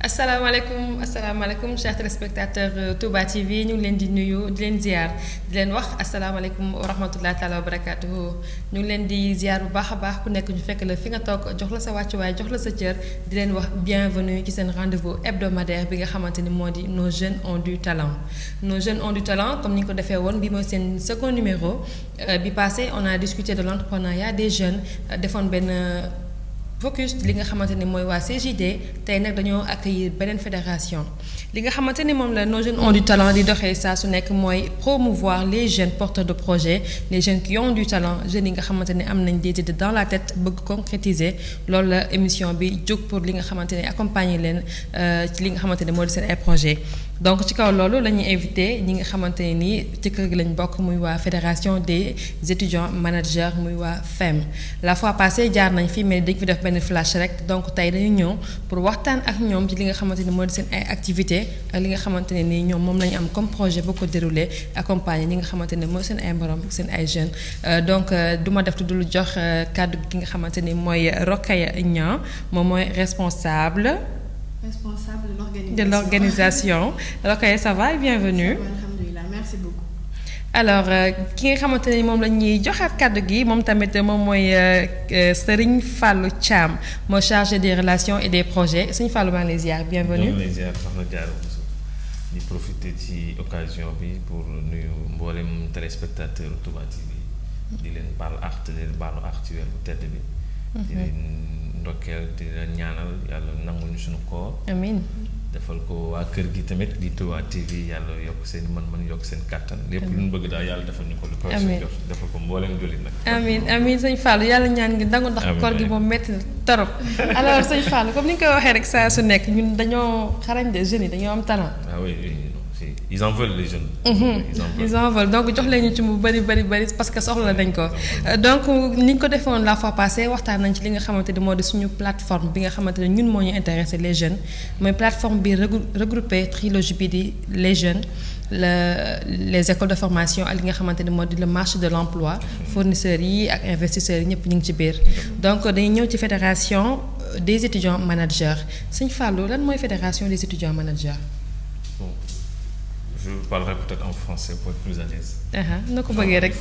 asalaamaaleykum chers téléspectateurs Touba TV ñu ngi leen di nuyu di leen ziar di leen wax asalaamaaleykum wa rahmatulah taala wa barakaatuhu ñu ngi leen di ziar bu baax a baax ku nekk ñu fekk la fi nga toog jox la sa wàccuwaay jox la sa cër di leen wax bienvenue ci seen rendez-vous hebdomadaire bi nga xamante ni moo di nos jeunes ont du talent. Nos jeunes ont du talent comme ni ñu ko defee woon bi mooy seen second numéro bi passé on a discuté de l'entrepreneuriat des jeunes defoon benn. focus li nga xamante ni mooy waa CJD tey nag dañoo accueillir beneen fédération li nga xamante ni moom la nos jeunes ont du talent di doxee saa su nekk mooy promouvoir les jeunes porteurs de projets les jeunes qui ont du talent jeunes yi nga xamante ni am nañ des idées dans la tête bëgg concrétiser loolu la émission bi jóg pour li nga xamante ni accompagner leen ci li nga xamante ni moo di seen ay projets. donc ci kaw loolu la ñuy invité ñi nga xamante ne nii ci kër gi lañ bokk muy waa fédération des étudiants managers muy waa FEM la fois passée jaar nañ fi mais dañ fi def benn flash rek donc tey dañu ñëw pour waxtaan ak ñoom ci li nga xamante ni moo di seen ay activités ak li nga xamante ne nii ñoom moom la ñu am comme projet boo ko déroulé accompagner ñi nga xamante ne mooy seen ay morom seen ay jeunes donc du ma def tu dul jox kàddu gi nga xamante ni mooy Rokhaya Niang moom mooy responsable de l'organisation. Ok, ça va et bienvenue. Alhamdulillah, merci beaucoup. Alors ki nga xamante ni moom la ñuy joxaat kàddu gi moom tamit moom mooy Serigne Fallou Thiam moo chargé des relations et des projets Serigne Fallou maa ngi lay ziar bienvenue. maa ngi lay ziar soxna Diarra Bousso di profiter ci occasion bi pour nuyu mboolem téléspectateur Touba TV di leen baal àq di leen baalu àq ci weer bu tedd bi. di leen ndokkeel di leen ñaanal yàlla nangul ñu suñu koor. amiin. defal ko waa kër gi tamit di Touba TV yàlla yokk seen mën-mën yokk seen kàttan lépp lu ñu bëgg daal yàlla defal ñu ko lu ko suñu jox defal ko mbooleem jullit nag. amiin amiin sëñ Fallou yàlla ñaan ngi dangu ndax koor gi moom métti na torop alors sëñ Fallou comme ni nga koy waxee rek saa su nekk ñun dañoo xarañ de jeunes yi dañoo am talent. ah oui ils en veulent les jeunes. ils en veulent donc jox leen ñu ci mu bari parce que soxla nañ ko. donc ni ñu ko defoon la fois passée waxtaan nañ ci li nga xamante ni moo di suñu plateforme bi nga xamante ne ñun moo ñu intéressé les jeunes mooy plateforme bi regroupé trilogie bi di les jeunes les écoles de formation ak li nga xamante ni moo di le marché de l'emploi fournisseurs yi ak investisseurs yi ñëpp ñu ngi ci biir. donc dañuy ñëw ci fédération des étudiants managers Sëñ Fallou lan mooy fédération des étudiants managers. Je parlerai peut-être en français pour être plus à l'aise. na ko bëggee rek.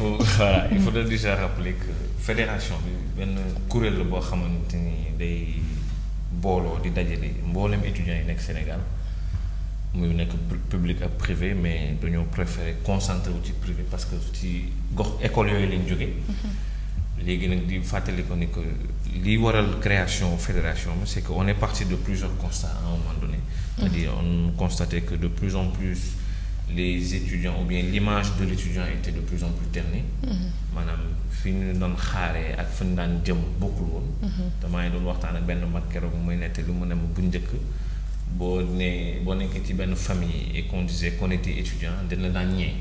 Il faudrait déjà rappeler que fédération bi benn kuréel la boo xamante ni day booloo di dajale mboolem étudiants yi nekk Sénégal muy nekk public ak privé mais dañoo préférer concentrer wu ci privé parce que ci gox école yooyu lañ jóge léegi nag di fàttali ko ni que li waral création fédération bi c'est que on est parti de plusieurs constats à un moment donné. C'est-à-dire on constatait que de plus en plus les étudiants ou bien l'image de l'étudiant était de plus en plus ternie. maanaam fi ñu doon xaaree ak fi ñu daan jëm bokkul woon. damaa ngi doon waxtaan ak benn mag keroog muy nette lu mu ne ma bu njëkk boo nekkee ci benn famille et qu'on disait qu'on était étudiant dina daan ñee.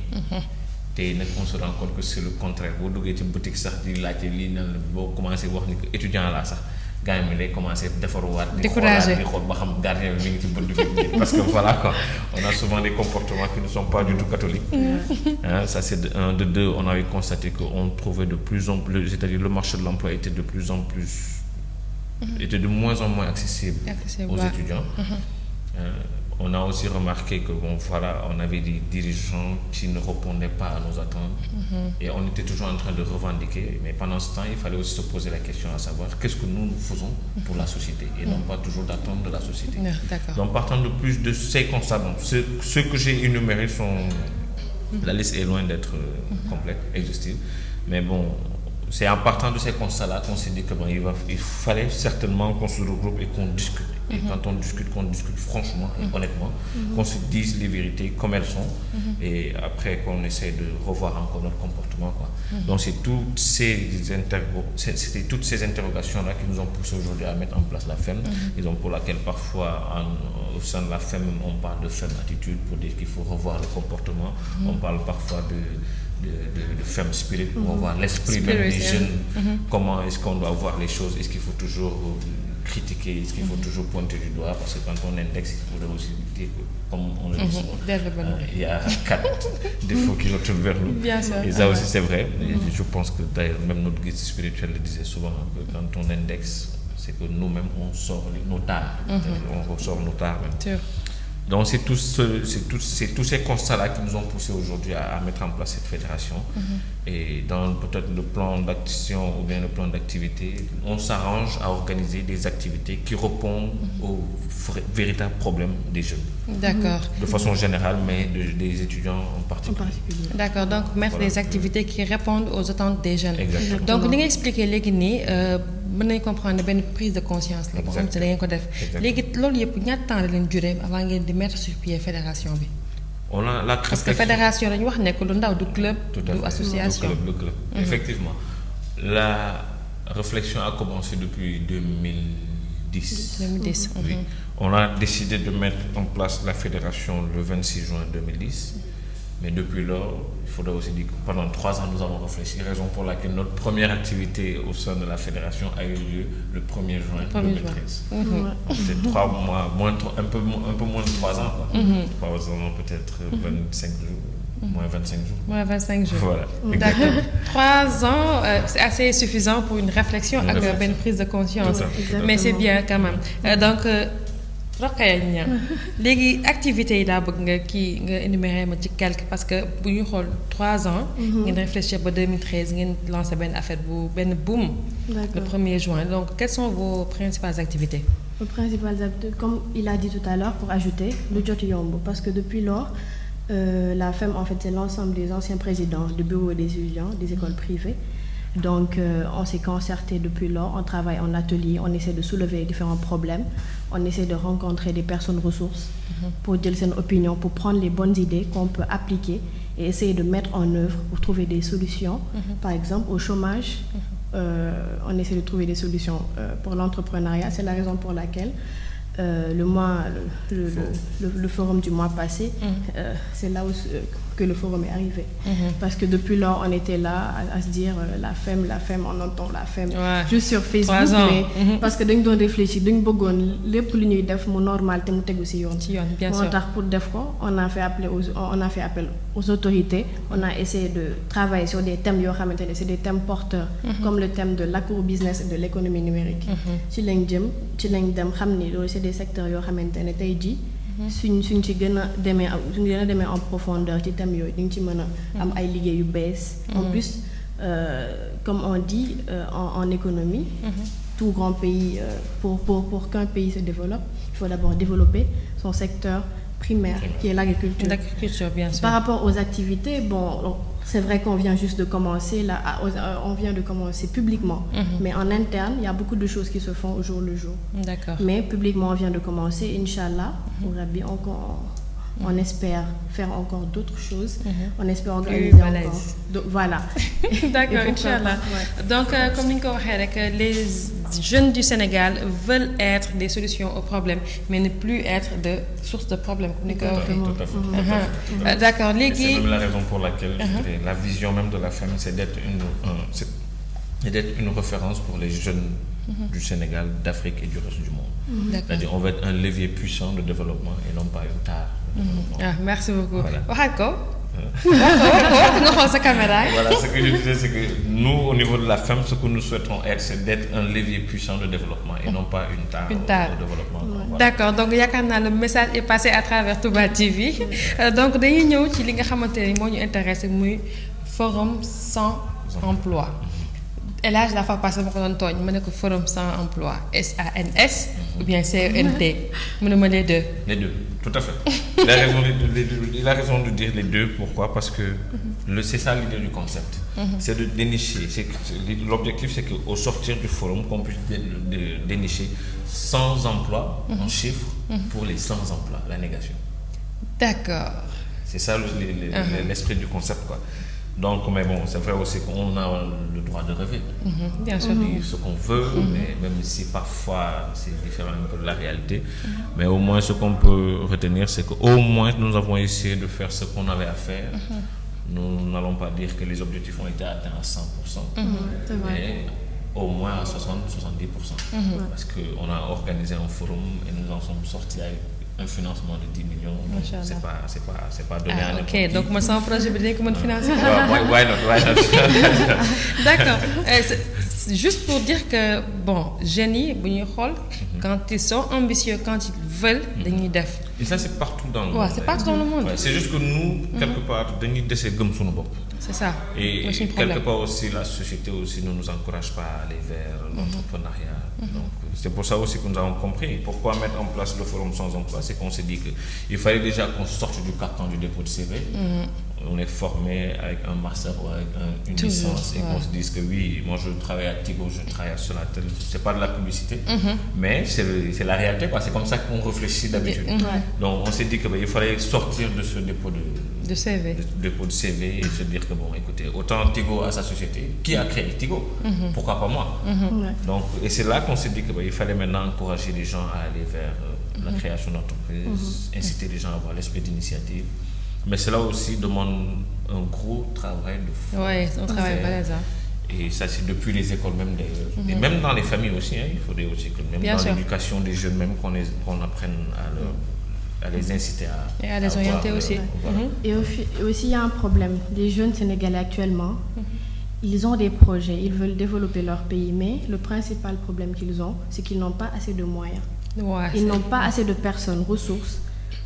tey nag on se rend compte que c'est le contraire boo duggee ci boutique sax di laajte lii nan la boo commencé wax ni que étudiant laa sax. gars yi lay commencé defaruwaat di xool ba xam gardien bi mi ngi ci bunt bi parce que voilà quoi on a souvent des comportements qui ne sont pas du tout catholiques. Ça c'est de un. De deux, on avait constaté que on trouvait de plus en plus, c'est-à-dire le marché de l'emploi était de plus en plus était de moins en moins accessible aux étudiants. On a aussi remarqué que on avait des dirigeants qui ne répondaient pas à nos attentes et on était toujours en train de revendiquer, mais pendant ce temps il fallait aussi se poser la question à savoir qu'est-ce que nous faisons pour la société et non pas toujours d'attendre de la société. Donc partant de plus de ces constats, ceux que j'ai énumérés sont, la liste est loin d'être complète, exhaustive, mais bon, c'est en partant de ces constats-là qu'on s'est dit que il fallait certainement qu'on se regroupe et qu'on discute. Et quand on discute, qu'on discute franchement et honnêtement, qu'on se dise les vérités comme elles sont, et après qu'on essaie de revoir encore notre comportement, quoi. Donc c'était toutes ces interrogations-là qui nous ont poussé aujourd'hui à mettre en place la FEM, raison pour laquelle parfois au sein de la FEM on parle de FEM attitude pour dire qu'il faut revoir le comportement, on parle parfois de femme spirit, on va voir l'esprit même des jeunes, comment est-ce qu'on doit voir les choses, est-ce qu'il faut toujours critiquer, est-ce qu'il faut toujours pointer du doigt, parce que quand on indexe, il faudrait aussi dire que, comme on le dit souvent, il y a 4 défauts qui retournent vers nous. Bien sûr. Et ça aussi c'est vrai, et je pense que d'ailleurs même notre guide spirituel le disait souvent, que quand on indexe, c'est que nous-mêmes on sort nos tares. On ressort nos tares même. Sûr. Donc c'est tous ces constats-là qui nous ont poussés aujourd'hui à mettre en place cette fédération. Et dans peut-être le plan d'action ou bien le plan d'activité, on s'arrange à organiser des activités qui répondent aux véritables problèmes des jeunes. D'accord. De façon générale, mais des étudiants en particulier. D'accord, donc mettre des activités qui répondent aux attentes des jeunes. Exactement. Donc li nga expliqué léegi nii mën nañu comprendre benn prise de conscience la boo xam te da ngeen ko def. léegi loolu yëpp ñaata temps la leen duré avant ngeen di mettre sur pied fédération bi. On a la parce que fédération dañu wax nekk lu ndaw du club. du association le club. Effectivement, la réflexion a commencé depuis 2010. 2010. Oui. On a décidé de mettre en place la fédération le 26 juin 2010. Mais depuis lors, il faudrait aussi dire que pendant 3 ans, nous avons réfléchi, raison pour laquelle notre première activité au sein de la fédération a eu lieu le 1er juin 2013. Donc c'est 3 mois, un peu moins de 3 ans. 3 ans, peut-être 25 jours, moins 25 jours. Moins 25 jours. Voilà. D'accord. 3 ans, c'est assez suffisant pour une réflexion avec une prise de conscience. Mais c'est bien quand même. Donc, Rokhaya Niang léegi activités yi laa bëgg nga énumérer ma ci quelque parce que bu ñu xool 3 ans. ngeen réfléchir ba 2013 ngeen lancé benn boom. Le 1er juin. Donc quelles sont vos principales activités? Les principales activités, comme il a dit tout à l'heure, pour ajouter, le jot yomb, parce que depuis lors, la FEM en fait c'est l'ensemble des anciens présidents de bureaux des étudiants des écoles privées. Donc, on s'est concerté depuis lors, on travaille en atelier, on essaie de soulever différents problèmes, on essaie de rencontrer des personnes ressources pour dire une opinion, pour prendre les bonnes idées qu'on peut appliquer et essayer de mettre en œuvre pour trouver des solutions. Par exemple, au chômage, on essaie de trouver des solutions pour l'entrepreneuriat. C'est la raison pour laquelle le forum du mois passé, c'est là où que le forum est arrivé. Parce que depuis lors, on était là à se dire la FEM, on entend la FEM juste sur Facebook. Mais parce que nous devons réfléchir, nous devons les plus def mu normal te mu tegu ci yoon. Bien sûr. Pour def ko, on a fait appel aux autorités. On a essayé de travailler sur des thèmes c'est des thèmes porteurs, comme le thème de l'agro-business et de l'économie numérique. Ci lañ jëm, ci lañ dem xamni loolu c'est des secteurs yoo xamante ne tey jii suñ ci gën a demee en profondeur ci thème yooyu ñu ci mën a am ay liggéey yu bees. En plus comme on dit en économie, tout grand pays pour qu'un pays se développe, il faut d'abord développer son secteur primaire qui est l'agriculture. L'agriculture, bien sûr. Par rapport aux activités, bon, c'est vrai qu'on vient juste de commencer là, on vient de commencer publiquement, mais en interne, il y a beaucoup de choses qui se font au jour le jour. D'accord. Mais publiquement, on vient de commencer, Inch'Allah, on espère faire encore d'autres choses, on espère organiser encore. Voilà. D'accord, Inch'Allah. Donc, comme nous l'avons les jeunes du Sénégal veulent être des solutions aux problèmes, mais ne plus être de source de problèmes. Tout à fait. D'accord. C'est même la raison pour laquelle la vision même de la FEM, c'est d'être une référence pour les jeunes du Sénégal, d'Afrique et du reste du monde. C'est-à-dire on va être un levier puissant de développement et non pas une tare. Merci beaucoup. Voilà. Voilà, ce que je disais, c'est que nous, au niveau de la FEM, ce que nous souhaitons être, c'est d'être un levier puissant de développement et non pas une tare au développement. Voilà. D'accord, donc le message est passé à travers Touba TV. Donc, dañuy ñëw ci li nga xamanteni mo ñu intéressé muy forum sans emploi. Et là, la fois passée, je me suis forum sans emploi, SANS ou bien CENT. Les deux. Les deux, tout à fait. Il a raison de dire les deux. Pourquoi? Parce que c'est ça l'idée du concept. C'est de dénicher. L'objectif, c'est qu'au sortir du forum, qu'on puisse dénicher 100 emplois en chiffres pour les 100 emplois, la négation. D'accord. C'est ça l'esprit du concept, quoi. Donc, mais bon, c'est vrai aussi qu'on a le droit de rêver. Bien sûr. De dire ce qu'on veut, mais même si parfois c'est différent un peu de la réalité. Mais au moins, ce qu'on peut retenir, c'est qu'au moins nous avons essayé de faire ce qu'on avait à faire. Nous n'allons pas dire que les objectifs ont été atteints à 100%, mais au moins à 60-70%. Parce qu'on a organisé un forum et nous en sommes sortis avec un financement de 10 millions. C'est pas donné à n'importe qui. Ok, donc moi sama projet bi dinañ ko mën financer. Why not. D'accord. Juste pour dire que bon jeunes yi bu ñuy xool. quand ils sont ambitieux quand ils veulent dañuy def. Et ça c'est partout dans le monde. Ouais, c'est partout dans le monde. Ouais, c'est juste que nous quelque part dañuy dese gëm suñu bopp. C'est ça. Et quelque part aussi la société aussi ne nous encourage pas à aller vers l'entrepreneuriat. Donc c'est pour ça aussi que nous avons compris pourquoi mettre en place le forum sans emploi, c'est qu'on s'est dit que il fallait déjà qu'on sorte du carcan du dépôt de CV. On est formé avec un master ou avec une licence et qu'on se dise que oui, moi je travaille à Tigo, je travaille à Sonatel, c'est pas de la publicité, mais c'est la réalité quoi. C'est comme ça qu'on réfléchit d'habitude. Donc on s'est dit que il fallait sortir de ce dépôt de CV, dépôt de CV et se dire que bon, écoutez, autant Tigo a sa société, qui a créé Tigo, pourquoi pas moi. Donc et c'est là qu'on s'est dit que il fallait maintenant encourager les gens à aller vers la création d'entreprises, inciter les gens à avoir l'esprit d'initiative. Mais cela aussi demande un gros travail de fond. Oui, on travaille pas là. Et ça, c'est depuis les écoles même d'ailleurs. Et même dans les familles aussi, il faudrait aussi que même dans l'éducation des jeunes, même qu'on apprenne à les inciter et à les orienter aussi. Voilà. Et aussi, il y a un problème. Les jeunes Sénégalais actuellement, ils ont des projets, ils veulent développer leur pays, mais le principal problème qu'ils ont, c'est qu'ils n'ont pas assez de moyens. Ouais, ils n'ont pas assez de personnes, ressources,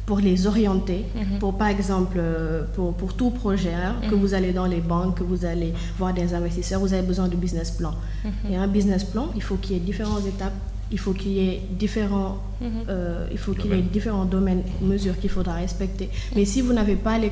pour les orienter, pour par exemple, pour tout projet, que vous allez dans les banques, que vous allez voir des investisseurs, vous avez besoin de business plan. Et un business plan, il faut qu'il y ait différentes étapes, il faut qu'il y ait différents, différents domaines, mesures qu'il faudra respecter. Mais si vous n'avez pas les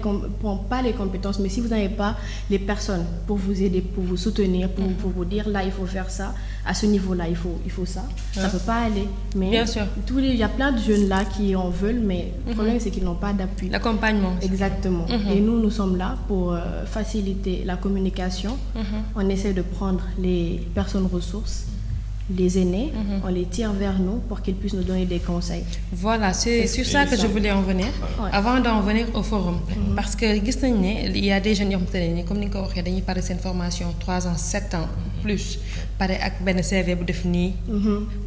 compétences, mais si vous n'avez pas les personnes pour vous aider, pour vous soutenir, pour vous dire là il faut faire ça, à ce niveau-là il faut ça, ça ne peut pas aller. Mais bien sûr. Il y a plein de jeunes là qui en veulent, mais le problème c'est qu'ils n'ont pas d'appui. L'accompagnement. Exactement. Et nous sommes là pour faciliter la communication. On essaie de prendre les personnes ressources, les aînés, on les tire vers nous pour qu'ils puissent nous donner des conseils. Voilà, c'est sur ça que je voulais en venir, avant d'en venir au forum. Parce que gis nañ ne il y a des jeunes yoo xamante ne ni comme ni nga ko waxee dañuy pare seen formation 3 ans 7 ans plus pare ak benn CV bu def nii.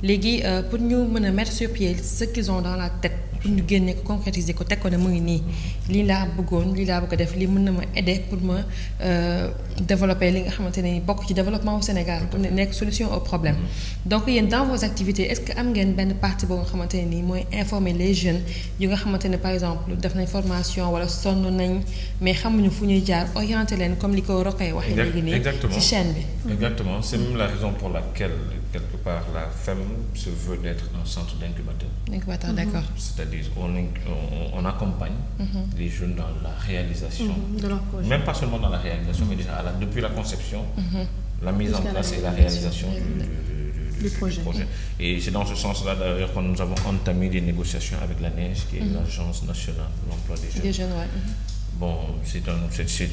Léegi pour ñu mën a mettre sur pied ce qu'ils ont dans la tête pour ñu génne ko concrétiser ko teg ko ne mu ngi nii lii laa bëggoon lii laa bëgg a def lii mën na ma aider pour ma développer li nga xamante ne bokk ci développement au Sénégal pour nekk solution au problème. Donc yéen dans vos activités est-ce que am ngeen benn partie boo nga xamante ne nii mooy informer les jeunes yu nga xamante ne par exemple def nañ formation wala sonn nañ mais xamuñu fu ñuy jaar orienter leen comme li ko Rokhaya waxee léegi nii ci chaîne bi. Exactement, c'est même la raison pour laquelle quelque part la FEM se veut d'être un centre d'incubateur. Incubateur, d'accord. C'est-à-dire on accompagne les jeunes dans la réalisation de leur projet. Même pas seulement dans la réalisation, mais déjà depuis la conception, la mise en place et la réalisation du projet. Et c'est dans ce sens-là d'ailleurs que nous avons entamé des négociations avec l'ANEJ, qui est l'Agence nationale de l'emploi des jeunes. Des jeunes, ouais. Bon,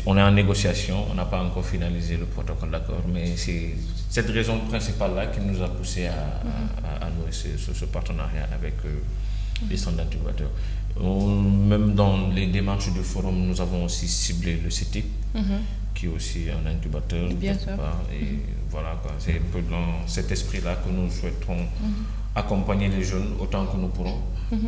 on est en négociation, on n'a pas encore finalisé le protocole d'accord, mais c'est cette raison principale-là qui nous a poussé à nouer ce partenariat avec les centres d'incubateurs. Même dans les démarches du forum, nous avons aussi ciblé le CETIC, qui est aussi un incubateur. Bien sûr. Et voilà, quoi. C'est un peu dans cet esprit-là que nous souhaitons accompagner les jeunes autant que nous pourrons.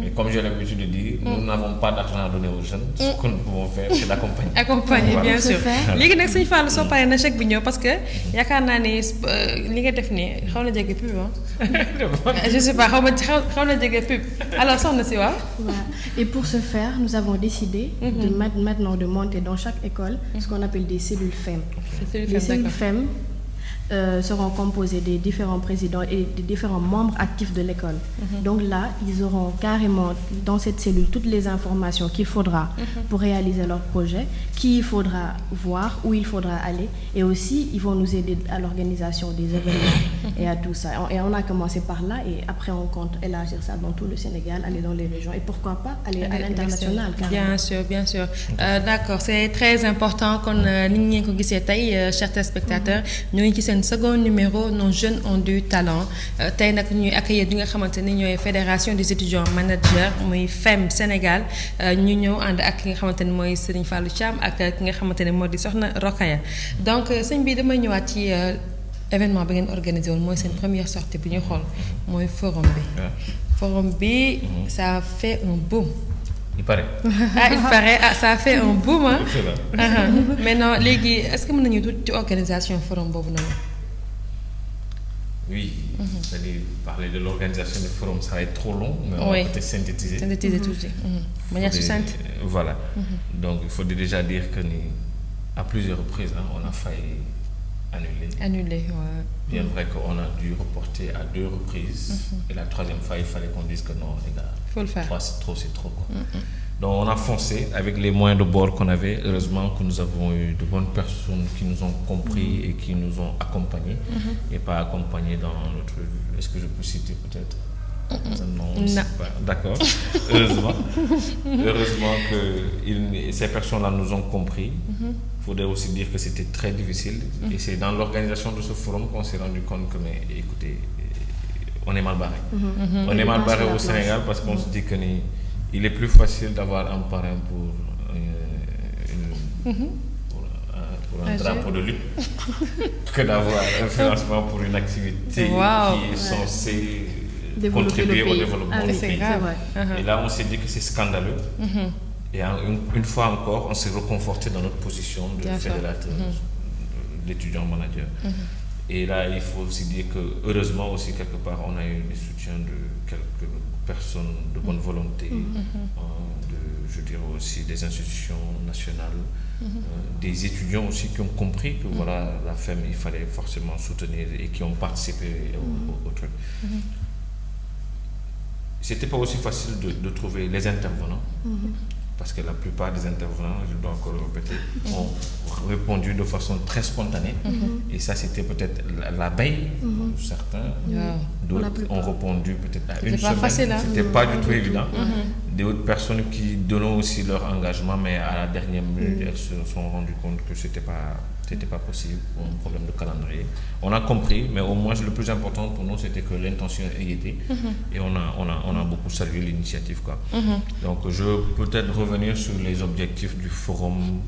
Et comme j'ai l'habitude de dire, nous n'avons pas d'argent à donner aux jeunes. Ce que nous pouvons faire, c'est d'accompagner. Accompagner, voilà. Bien sûr. léegi nag sëñ Fallou soo paree na chèque bi ñëw parce que yaakaar naa ne li nga def nii xaw na jege pub je sais pas xaw na jege pub alors soxna si waaw. Et pour ce faire, nous avons décidé maintenant de monter dans chaque école ce qu'on appelle des cellules FEM. Les cellules FEM seront composés des différents présidents et des différents membres actifs de l'école. Donc là, ils auront carrément dans cette cellule toutes les informations qu'il faudra pour réaliser leur projet, qui il faudra voir, où il faudra aller, et aussi ils vont nous aider à l'organisation des événements et à tout ça. Et on a commencé par là et après on compte élargir ça dans tout le Sénégal, aller dans les régions et pourquoi pas aller à l'international. Bien sûr, bien sûr. D'accord, c'est très important kon ni ngeen ko gisee tey chers téléspectateurs ñoo ngi ci seen second numéro nos jeunes ont du talent tey nag ñuy accueillir ñi nga xamante ni ñooy fédération des étudiants managers muy FEM Sénégal ñu ñëw ànd ak ki nga xamante ni mooy Serigne Fallou Thiam ak ki nga xamante ni moo di Soxna Rokhaya donc sëñ bi damay ñëwaat ci événement bi ngeen organisé woon mooy seen première sortie bi ñu xool mooy forum bi forum bi ça a fait un boom. Il paraît. Il paraît ça a fait un boom hein. Excellent. Maintenant léegi est-ce que mën nañu tuuti ci organisation forum boobu noonu. Oui, c'est-à-dire parler de l'organisation du forum, ça va être trop long, mais on va peut-être synthétiser. Synthétiser tout de suite. Manière succincte. Voilà. Donc, il faut déjà dire que à plusieurs reprises, on a failli annuler. Ouais. Bien vrai qu'on a dû reporter à 2 reprises. Et la 3e fois, il fallait qu'on dise que non, les gars. Faut le faire. 3, c'est trop. Quoi. Donc, on a foncé avec les moyens de bord qu'on avait. Heureusement que nous avons eu de bonnes personnes qui nous ont compris et qui nous ont accompagnés. Et pas accompagnés dans notre... Est-ce que je peux citer peut-être non. Pas. D'accord. Heureusement que ces personnes-là nous ont compris. Il faudrait aussi dire que c'était très difficile. Et c'est dans l'organisation de ce forum qu'on s'est rendu compte que, mais écoutez, on est mal barré. On est mal barré au Sénégal parce qu'on se dit que il est plus facile d'avoir un parrain pour un drapeau de lutte que d'avoir un financement pour une activité qui est censée contribuer au développement du pays. Et là, on s'est dit que c'est scandaleux. Et une fois encore, on s'est reconforté dans notre position de fédérateur, d'étudiant manager. Et là, il faut aussi dire que, heureusement aussi, quelque part, on a eu le soutien de quelques personnes de bonne volonté, je dirais aussi des institutions nationales, des étudiants aussi qui ont compris que voilà, la FEM, il fallait forcément soutenir et qui ont participé au truc. C'était pas aussi facile de trouver les intervenants. Parce que la plupart des intervenants, je dois encore le répéter, ont répondu de façon très spontanée. Et ça, c'était peut-être la veille. Certains, d'autres ont répondu peut-être à une semaine. C'était pas du tout évident. D'autres personnes qui donnaient aussi leur engagement, mais à la dernière minute, elles se sont rendues compte que c'était pas possible pour un problème de calendrier. On a compris, mais au moins le plus important pour nous, c'était que l'intention y était. Et on a beaucoup salué l'initiative, quoi. Donc, je peux peut-être revenir sur les objectifs du forum.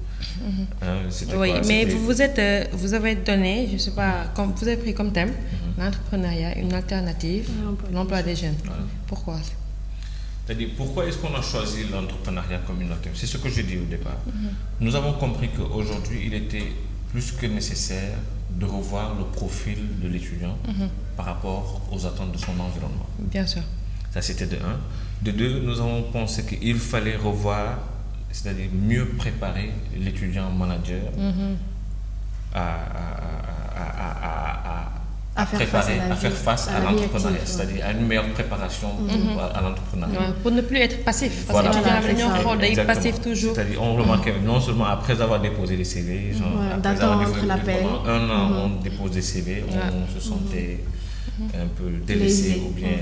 Oui, mais vous avez donné, je sais pas, vous avez pris comme thème l'entrepreneuriat, une alternative, l'emploi des jeunes. Pourquoi? C'est-à-dire, pourquoi est-ce qu'on a choisi l'entrepreneuriat comme une alternative? C'est ce que je dis au départ. Nous avons compris qu'aujourd'hui, il était plus que nécessaire de revoir le profil de l'étudiant par rapport aux attentes de son environnement. Bien sûr. Ça, c'était de 1. De 2, nous avons pensé qu'il fallait revoir, c'est-à-dire mieux préparer l'étudiant manager à faire face à l'entrepreneuriat, c'est-à-dire à une meilleure préparation à l'entrepreneuriat. Pour ne plus être passif, parce que tu es passif toujours. C'est-à-dire, on remarquait non seulement après avoir déposé des CV, après avoir déposé pendant 1 an, on dépose des CV, on se sentait un peu délaissé ou bien...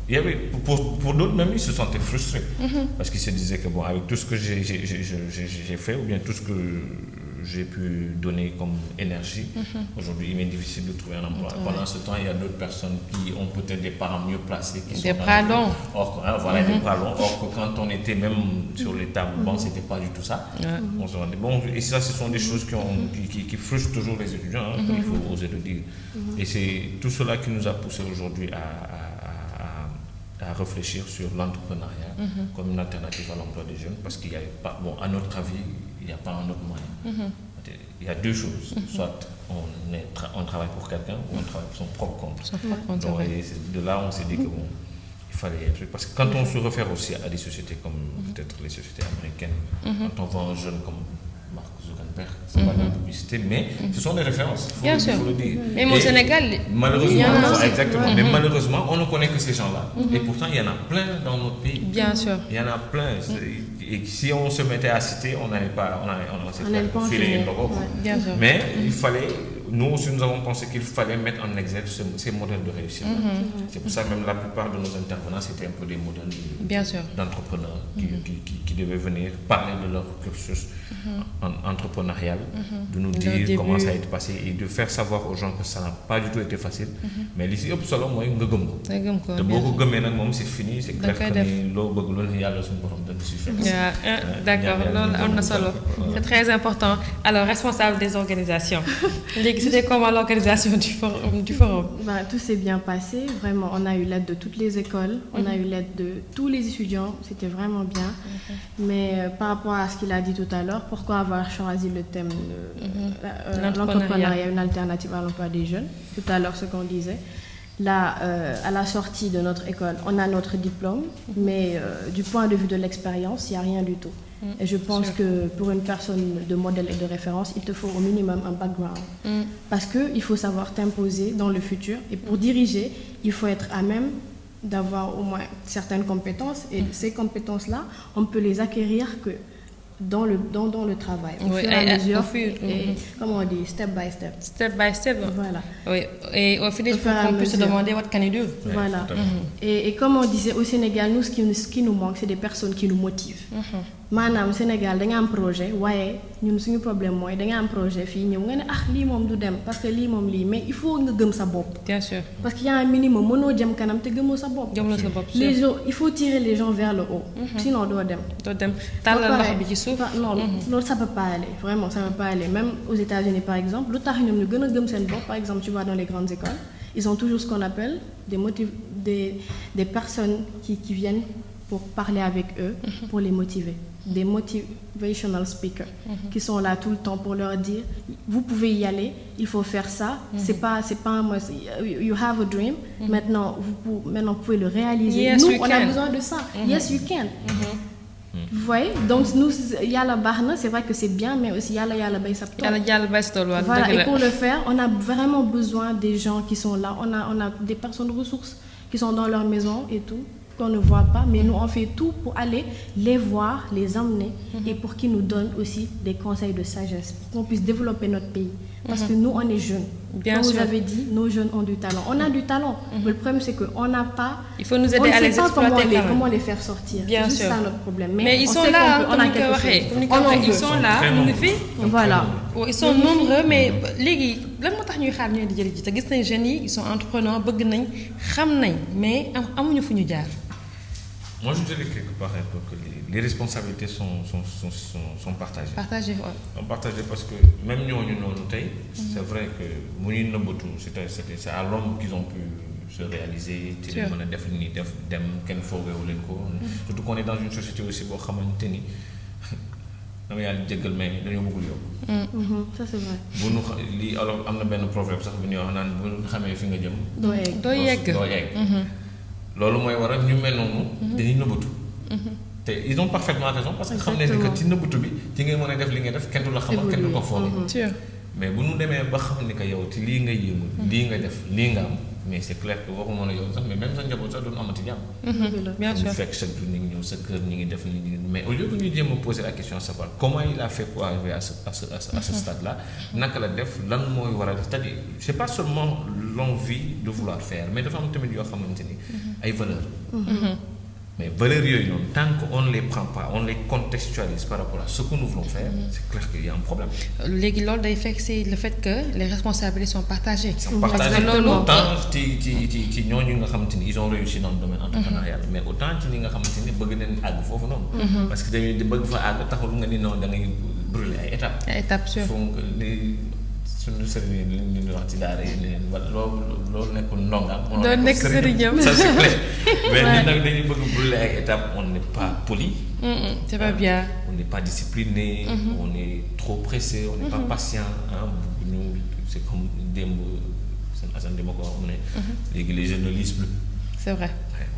Il y avait, pour d'autres même, ils se sentaient frustrés parce qu'ils se disaient que bon, avec tout ce que j'ai fait ou bien tout ce que j'ai pu donner comme énergie, aujourd'hui il m'est difficile de trouver un emploi. Pendant ce temps, il y a d'autres personnes qui ont peut-être des parents mieux placés qui sont des bras longs. Voilà, des bras longs. Or que quand on était même sur les tables, bon, c'était pas du tout ça. On se rendait bon, et ça, ce sont des choses qui frustrent toujours les étudiants, il faut oser le dire. Et c'est tout cela qui nous a poussé aujourd'hui à réfléchir sur l'entrepreneuriat comme une alternative à l'emploi des jeunes, parce qu'il n'y a pas, bon, à notre avis, il n'y a pas un autre moyen. Il y a 2 choses. Soit on travaille pour quelqu'un ou on travaille pour son propre compte. Donc, et de là, on s'est dit que bon, il fallait être... Parce que quand on se réfère aussi à des sociétés comme peut-être les sociétés américaines, quand on voit un jeune comme Mark Zuckerberg, c'est pas de la publicité, mais ce sont des références, il faut le dire. Même au Sénégal, malheureusement, exactement. Mais malheureusement, on ne connaît que ces gens-là. Et pourtant, il y en a plein dans notre pays. Bien sûr. Il y en a plein. Et si on se mettait à citer, on n'allait pas filer une logo. Mais il fallait... Nous aussi, nous avons pensé qu'il fallait mettre en exergue ces modèles de réussite. C'est pour ça que même la plupart de nos intervenants, c'était un peu des modèles d'entrepreneurs qui devaient venir parler de leur cursus entrepreneurial, de nous dire comment ça a été passé et de faire savoir aux gens que ça n'a pas du tout été facile. Mais l'ici, solo, moi, je suis beaucoup c'est fini, c'est clair D'accord, c'est très important. Alors, responsable des organisations. c'était comment l'organisation du forum? Tout s'est bien passé. Vraiment, on a eu l'aide de toutes les écoles, on a eu l'aide de tous les étudiants. C'était vraiment bien. Mais par rapport à ce qu'il a dit tout à l'heure, pourquoi avoir choisi le thème de l'entrepreneuriat, une alternative à l'emploi des jeunes? Tout à l'heure, ce qu'on disait. Là, à la sortie de notre école, on a notre diplôme, mais du point de vue de l'expérience, il n'y a rien du tout. Et je pense que pour une personne de modèle et de référence, il te faut au minimum un background. Parce qu'il faut savoir t'imposer dans le futur. Et pour diriger, il faut être à même d'avoir au moins certaines compétences. Et ces compétences-là, on peut les acquérir que dans le travail, au fur et à mesure, et comment on dit, step by step. Step by step. Voilà. Oui, et au finish, on peut se demander what can you do. Voilà. Et comme on disait, au Sénégal, nous, ce qui nous manque, c'est des personnes qui nous motivent. Maanaam Sénégal da nga am projet waaye ñun suñu problème mooy da nga am projet fii ñëw nga ne lii moom du dem parce que lii moom lii mais il faut nga gëm sa bopp. Bien sûr. Parce qu'il y a un minimum mënoo jëm kanam te gëmoo sa bopp. gëmoo sa bopp les gens il faut tirer les gens vers le haut. Sinon doo dem. doo dem tàllal loxo bi ci suuf. non loolu ça peut pas aller vraiment ça peut pas aller même aux États-Unis par exemple lu tax ñoom ñu gën a gëm seen bopp par exemple tu vois dans les grandes écoles ils ont toujours ce qu'on appelle des personnes qui viennent pour parler avec eux pour les motiver. Des motivational speakers qui sont là tout le temps pour leur dire vous pouvez y aller, il faut faire ça, c'est pas you have a dream, maintenant vous pouvez le réaliser. Yes, nous on a besoin de ça. Yes you can. Vous voyez, donc nous yàlla baax na, c'est vrai que c'est bien mais aussi yàlla bay sa tool. yàlla bay sa tool. Voilà, et pour le faire on a vraiment besoin des gens qui sont là, on a des personnes ressources qui sont dans leur maison et tout qu'on ne voit pas, mais nous on fait tout pour aller les voir, les emmener et pour qu'ils nous donnent aussi des conseils de sagesse pour qu'on puisse développer notre pays. Parce que nous on est jeunes. Bien Comme sûr. vous avez dit, nos jeunes ont du talent. On a du talent, mais le problème c'est qu'on n'a pas. Il faut nous aider à les exploiter. Comment les faire sortir. Bien c'est sûr. ça notre problème. Mais ils sont là, comme ils sont là, ñu ngi fi. Voilà. Ils sont nombreux mais léegi lan moo tax ñuy xaar ñooy di jëli ji te gis nañ jeunes yi ils sont entrepreneurs bëgg nañ xam nañ mais amuñu fu ñu jaar. Moi, je dirais quelque part un peu que les responsabilités sont partagées. Partagées, ouais. Sont partagées parce que même nous, c'est vrai que c'est à l'homme qu'ils ont pu se réaliser. Surtout qu'on est dans une société aussi où ça c'est vrai. bu nu lii alors am na benn proverbe sax bu ñuy wax naan bu nu xamee fi nga jëm. doo yegg. loolu mooy waral ñu mel noonu. dañuy nëbbatu. te ils ont parfaitement raison parce que xam ne ni que ci nëbbatu bi ci ngay mën a def li nga def kenn du la xamal kenn du ko foole. mais bu nu demee ba xam ni que yow ci lii ngay yëngu. lii nga def lii nga am mais c'est clair que waxuma la yow sax mais même sa njaboot sax duñu amati jàmm. bien sûr ñu fekk chaque jour ñu ngi ñëw sa kër ñu ngi def mais au lieu que ñu jéem a poser la question à savoir comment il a fait pour arriver à ce stade là naka la def lan mooy waral c'est-à-dire c'est pas seulement l'envie de vouloir faire mais dafa am tamit yoo xamante ni ay valeurs. Mais valeurs yooyu noonu tant qu'on ne les prend pas on les contextualise par rapport à ce que nous voulons faire c'est clair qu'il y a un problème. léegi loolu day fekk c'est le fait que les responsabilités sont partagées. Parce que loolu autant ci ñooñu nga xamante ni ils ont réussi dans le domaine entrepreneurial mais autant ci ñi nga xamante ni bëgg nañ àgg foofu noonu. parce que dañuy bëgg fa àgg taxul nga ni noonu da ngay brûler ay étapes. ay étapes sûr. suñu sëriñ yi li ñu wax ci daara yi leen wala loolu nekkul ndongam. doo nekk sëriñam ça c'est clair mais ñun nag dañuy bëgg brûler ay étapes on n'est pas poli. c'est pas bien. on n'est pas discipliné. on est trop pressé on n'est pas patient ñu c'est comme démb seen Assane di ma ko wax mu ne. léegi les jeunes ne lisent plus. c'est vrai.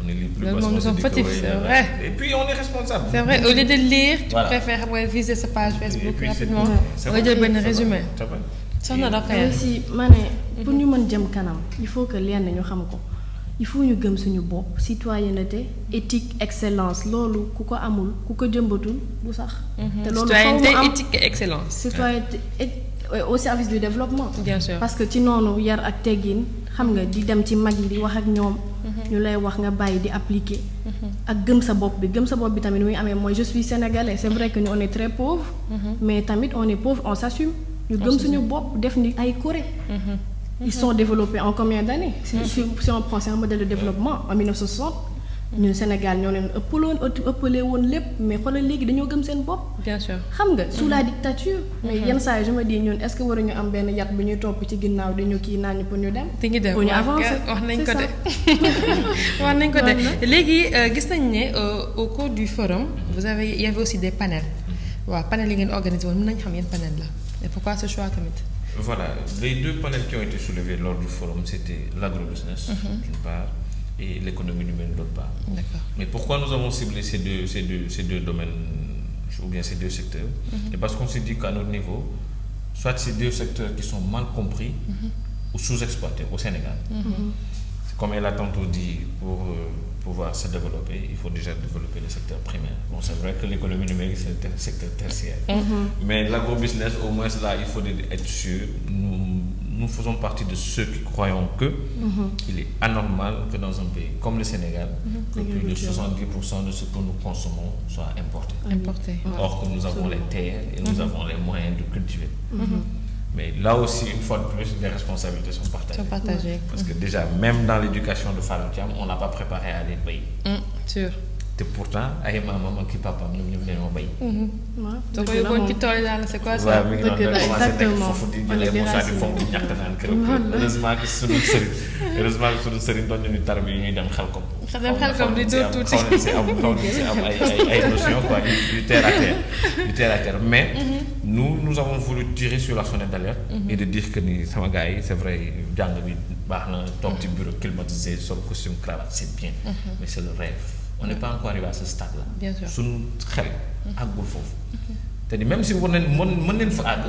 on est les plus loolu moom nous sommes fautifs c'est vrai. et puis on est responsable. c'est vrai au lieu de lire. tu Voilà. préfères xam nga viser sa page Facebook rapidement. c'est nga jël benn résumé. soxna mais aussi ma ne pour ñu mën jëm kanam il faut que lenn ñu xam ko il faut ñu gëm suñu bopp citoyenneté éthique excellence loolu ku ko amul ku ko jëmbatul du sax. te loolu citoyenneté éthique et excellence. citoyenneté au service du développement. bien sûr parce que ci noonu yar ak teggin xam nga di dem ci mag yi di wax ak ñoom. ñu lay wax nga bàyyi di appliquer. ak gëm sa bopp bi tamit muy amee mooy je suis sénégalais c'est vrai que ñu on est très pauvre. mais tamit on est pauvre on s'assume. ñu gëm suñu bopp def ni ay Corée. ils sont développés en combien d'années si on prend c'est un modèle de développement en 1960 ñun Sénégal ñoo leen ëppale woon lépp mais xoolal léegi dañoo gëm seen bopp. bien sûr xam nga sous la dictature. mais yenn saa yi je me dis ñun est-ce que waruñu am benn yat bu ñuy topp ci ginnaaw dañu kii naan ñu pour ñu dem. pour ñu avancer wax nañ ko de. wax nañ ko de léegi gis nañ ne au cours du forum il y avait aussi des panels. waaw panel yi ngeen organisé woon mën nañu xam yan panel la et pourquoi ce choix tamit. Voilà, les deux panels qui ont été soulevés lors du forum, c'était l'agrobusiness, d'une part, et l'économie numérique, d'autre part. D'accord. Mais pourquoi nous avons ciblé ces deux domaines, ou bien ces deux secteurs? Et parce qu'on s'est dit qu'à notre niveau, soit ces deux secteurs qui sont mal compris ou sous-exploités au Sénégal. Comme elle a tantôt dit, pour pouvoir se développer, il faut déjà développer le secteur primaire. Bon, c'est vrai que l'économie numérique, c'est un secteur tertiaire. Mais l'agrobusiness, au moins là, il faut être sûr. Nous faisons partie de ceux qui croyons que il est anormal que dans un pays comme le Sénégal, que plus de 70% de ce que nous consommons soit importé. Or que nous avons les terres et nous avons les moyens de cultiver. Mais là aussi, une fois de plus, les responsabilités sont partagées. Parce que déjà, même dans l'éducation de Faroutiam, on n'a pas préparé à aller payer. Sûr. Et pourtant, avec ma maman qui papa, nous venons payer. Donc, c'est quoi ça? Exactement. Heureusement que c'est notre série dont nous avons eu dem xelkom. Xelkom di do tout. C'est ay notion quoi, du terre à terre. Mais nous avons voulu tirer sur la sonnette d'alerte et de dire que ni sama gars yi c'est vrai jàng bi baax na toog ci bureau climatisé sol costume cravate c'est bien. Mais c'est le rêve. On n'est pas encore arrivé à ce stade-là. Bien sûr. Suñu xel àggul foofu. te même si mën leen fa àgg.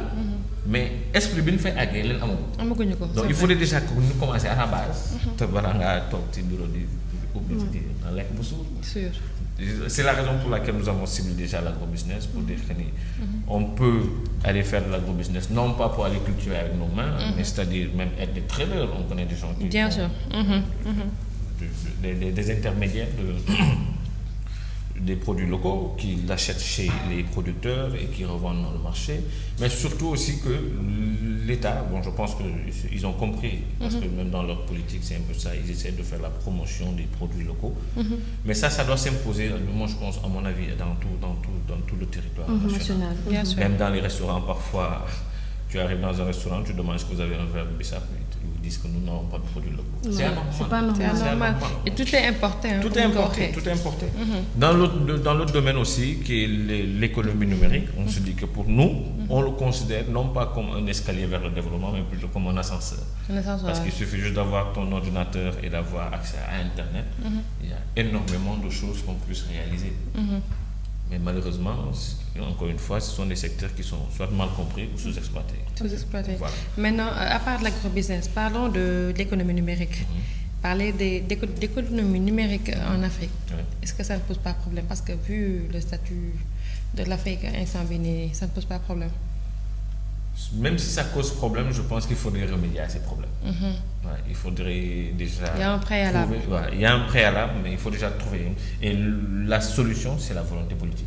mais esprit bi ñu fay àggee leen amaguñu ko. donc il faudrait déjà que ñu commencer à la base. te balaa ngaa toog ci bureau di ubbi di lekk bu suur. Sûr. C'est la raison pour laquelle nous avons ciblé déjà l'agrobusiness pour dire que on peut aller faire de l'agrobusiness non pas pour aller cultiver avec nos mains, mais c'est-à-dire même être des traders. On connaît des gens qui bien sûr. Des intermédiaires des produits locaux qui l'achètent chez les producteurs et qui revendent dans le marché, mais surtout aussi que l'État, bon je pense qu'ils ont compris, parce que même dans leur politique c'est un peu ça, ils essaient de faire la promotion des produits locaux, mais ça doit s'imposer, moi je pense à mon avis dans tout le territoire national. Bien sûr. Même dans les restaurants parfois, tu arrives dans un restaurant, tu demandes est-ce que vous avez un verre de bissap, ils vous disent que nous n'avons pas de produits locaux. Non, C'est anormal. c'est pas normal. C'est anormal. Et tout est importé. Tout est importé. Dans l'autre domaine aussi, qui est l'économie numérique, on se dit que pour nous, on le considère non pas comme un escalier vers le développement, mais plutôt comme un ascenseur. Parce qu'il suffit juste d'avoir ton ordinateur et d'avoir accès à Internet. Il y a énormément de choses qu'on puisse réaliser. Mais malheureusement, encore une fois, ce sont des secteurs qui sont soit mal compris ou sous-exploités. Sous-exploités. Voilà. Maintenant, à part l'agrobusiness, parlons de l'économie numérique. Parler d'économie numérique en Afrique, est-ce que ça ne pose pas problème? Parce que vu le statut de l'Afrique instant béni, ça ne pose pas problème. Même si ça cause problème, je pense qu'il faudrait remédier à ces problèmes. Il faudrait déjà... Il y a un préalable. Il y a un préalable, mais il faut déjà trouver... Et la solution, c'est la volonté politique.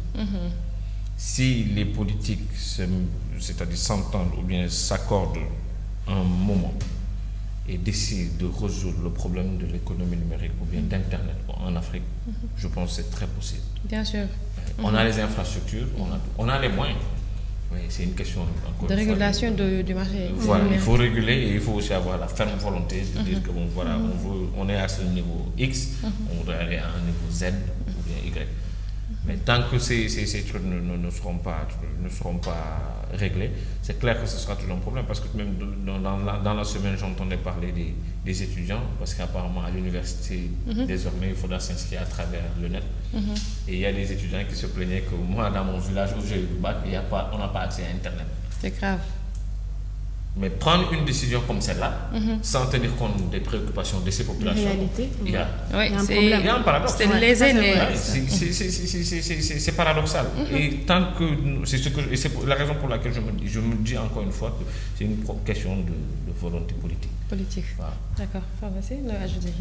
Si les politiques, c'est-à-dire s'entendent ou bien s'accordent un moment et décident de résoudre le problème de l'économie numérique ou bien d'Internet en Afrique, je pense que c'est très possible. Bien sûr. On a les infrastructures, on a les moyens. Oui, c'est une question encore de régulation du marché. Voilà, il faut réguler et il faut aussi avoir la ferme volonté de dire que bon voilà, on est à ce niveau X, on voudrait aller à un niveau Z ou bien Y. Mais tant que ces trucs ne seront pas réglés, c'est clair que ce sera toujours un problème parce que même dans la semaine j'entendais parler des étudiants parce qu'apparemment à l'université désormais il faudra s'inscrire à travers le net et il y a des étudiants qui se plaignaient que moi dans mon village où j'ai eu le bac, on n'a pas accès à Internet. C'est grave. Mais prendre une décision comme celle-là, sans tenir compte des préoccupations de ces populations, réalité, il y a un problème. Il y a un paradoxe. C'est léser c'est paradoxal. Et tant que c'est la raison pour laquelle je me dis encore une fois que c'est une question de volonté politique. Voilà. D'accord. Pharmacie, nous ajouter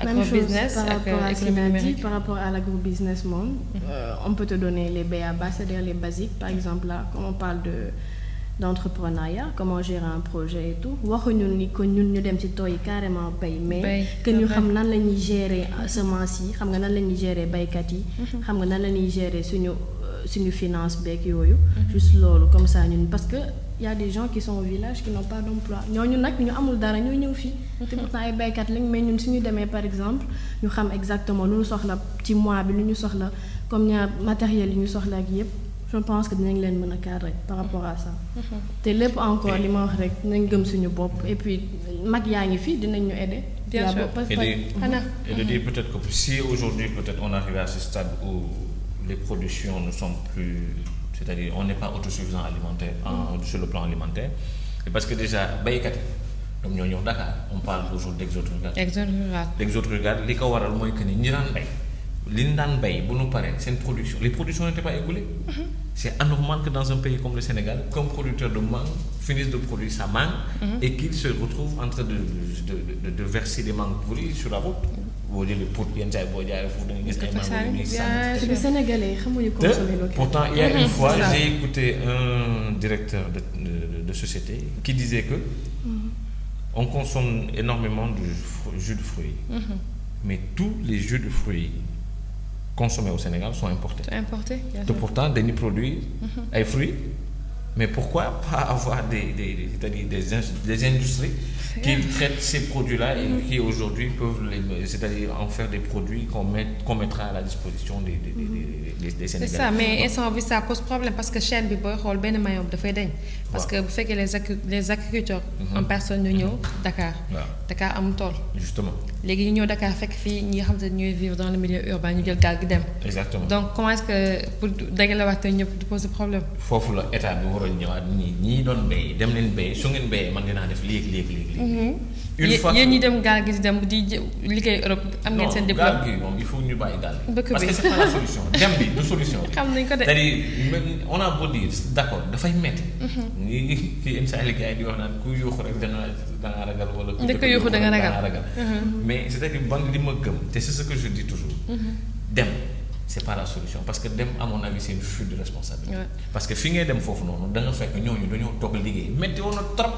Même chose par rapport à ce qu'il a dit, par rapport à l'agrobusiness, on peut te donner les BABA, c'est-à-dire les basiques. Par exemple, là, quand on parle d'entrepreneuriat, comment gérer un projet et tout waxuñu ni que ñun ñu dem ci tool yi carrément bay mais que ñu xam nan la ñuy gérer semence yi xam nga nan la ñuy gérer baykat yi xam nga nan la ñuy gérer suñu finance beeg yooyu juste loolu comme ça ñun parce que y a des gens qui sont au village qui n'ont pas d'emploi ñooñu nag ñu amul dara ñoo ñëw fii te pourtant ay baykat lañ mais ñun suñu demee par exemple ñu xam exactement lu ñu soxla ci mois bi lu ñu soxla comme ñaar matériel yi ñu soxla ak yépp je pense que dinañ leen mën a cadrer par rapport à ça te lépp encore li ma wax rek nañ gëm suñu bopp et puis mag yaa ngi fi dinañ ñu aider bien sûr et de dire peut-être que si aujourd'hui peut-être on arrive à ce stade où les productions ne sont plus, c'est-à-dire on n'est pas autosuffisant alimentaire sur le plan alimentaire et parce que déjà baykat comme ñoo ñëw Dakar on parle toujours d'exode rural. L'exode rural li ko waral mooy que ni ñi daan bay li ñu daan bay bu ñu paree seen production les productions n'étaient pas écoulées. C'est anormal que dans un pays comme le Sénégal qu'un producteur de mangue finisse de produire sa mangue et qu'il se retrouve en train de verser des mangues pourries sur la route. boo jëlee pour yenn saa yi boo jaaree foofu da nga gis ay mangues yu c'est que Sénégalais xamuñu consommer local. Pourtant il y a une fois j'ai écouté un directeur de société qui disait que on consomme énormément de jus de fruits mais tous les jus de fruits consommés au Sénégal sont importés. Et pourtant dañuy produire ay fruits mais pourquoi pas avoir c'est-à-dire des industries qui traitent ces produits-là et qui aujourd'hui peuvent c'est-à-dire en faire des produits qu'on mettra à la disposition des Sénégalais. C'est ça mais instant bi ça pose problème parce que chaîne bi booy xool benn maillon bi dafay dañ. parce que bu fekkee les agriculteurs en personne ñu ñëw Dakar. Dakar amul tool. Justement. léegi ñu ñëw Dakar fekk fii ñi nga xam ne ñooy vivre dans le milieu urbain ñu jël gaal gi dem. Exactement. Donc comment est-ce que pour dajalewaat ñëpp du poser problème. foofu la état bi waroon ñëwaat ñii doon béy dem leen béy su ngeen béyee man dinaa def léegi. Une fois yéen ñi dem gaal gi di dem di liggéey Europe am ngeen seen diplôme. non gaal gi moom il faut ñu bàyyi gaal gi. parce que c'est pas la solution dem bi du solution bi. xam nañ ko de. c'est-à-dire on a beau dire d'accord dafay métti. ñi kii yenn saa yi di wax naan ku yuuxu rek da nga ragal wala. ku njëkk a yuuxu da nga ragal mais c'est-à-dire ban li ma gëm te c'est ce que je dis toujours. dem c'est pas la solution parce que dem à mon avis c'est une fuite de responsabilité. parce que fi ngay dem foofu noonu da nga fekk ñooñu dañoo toog liggéey métti woon na trop.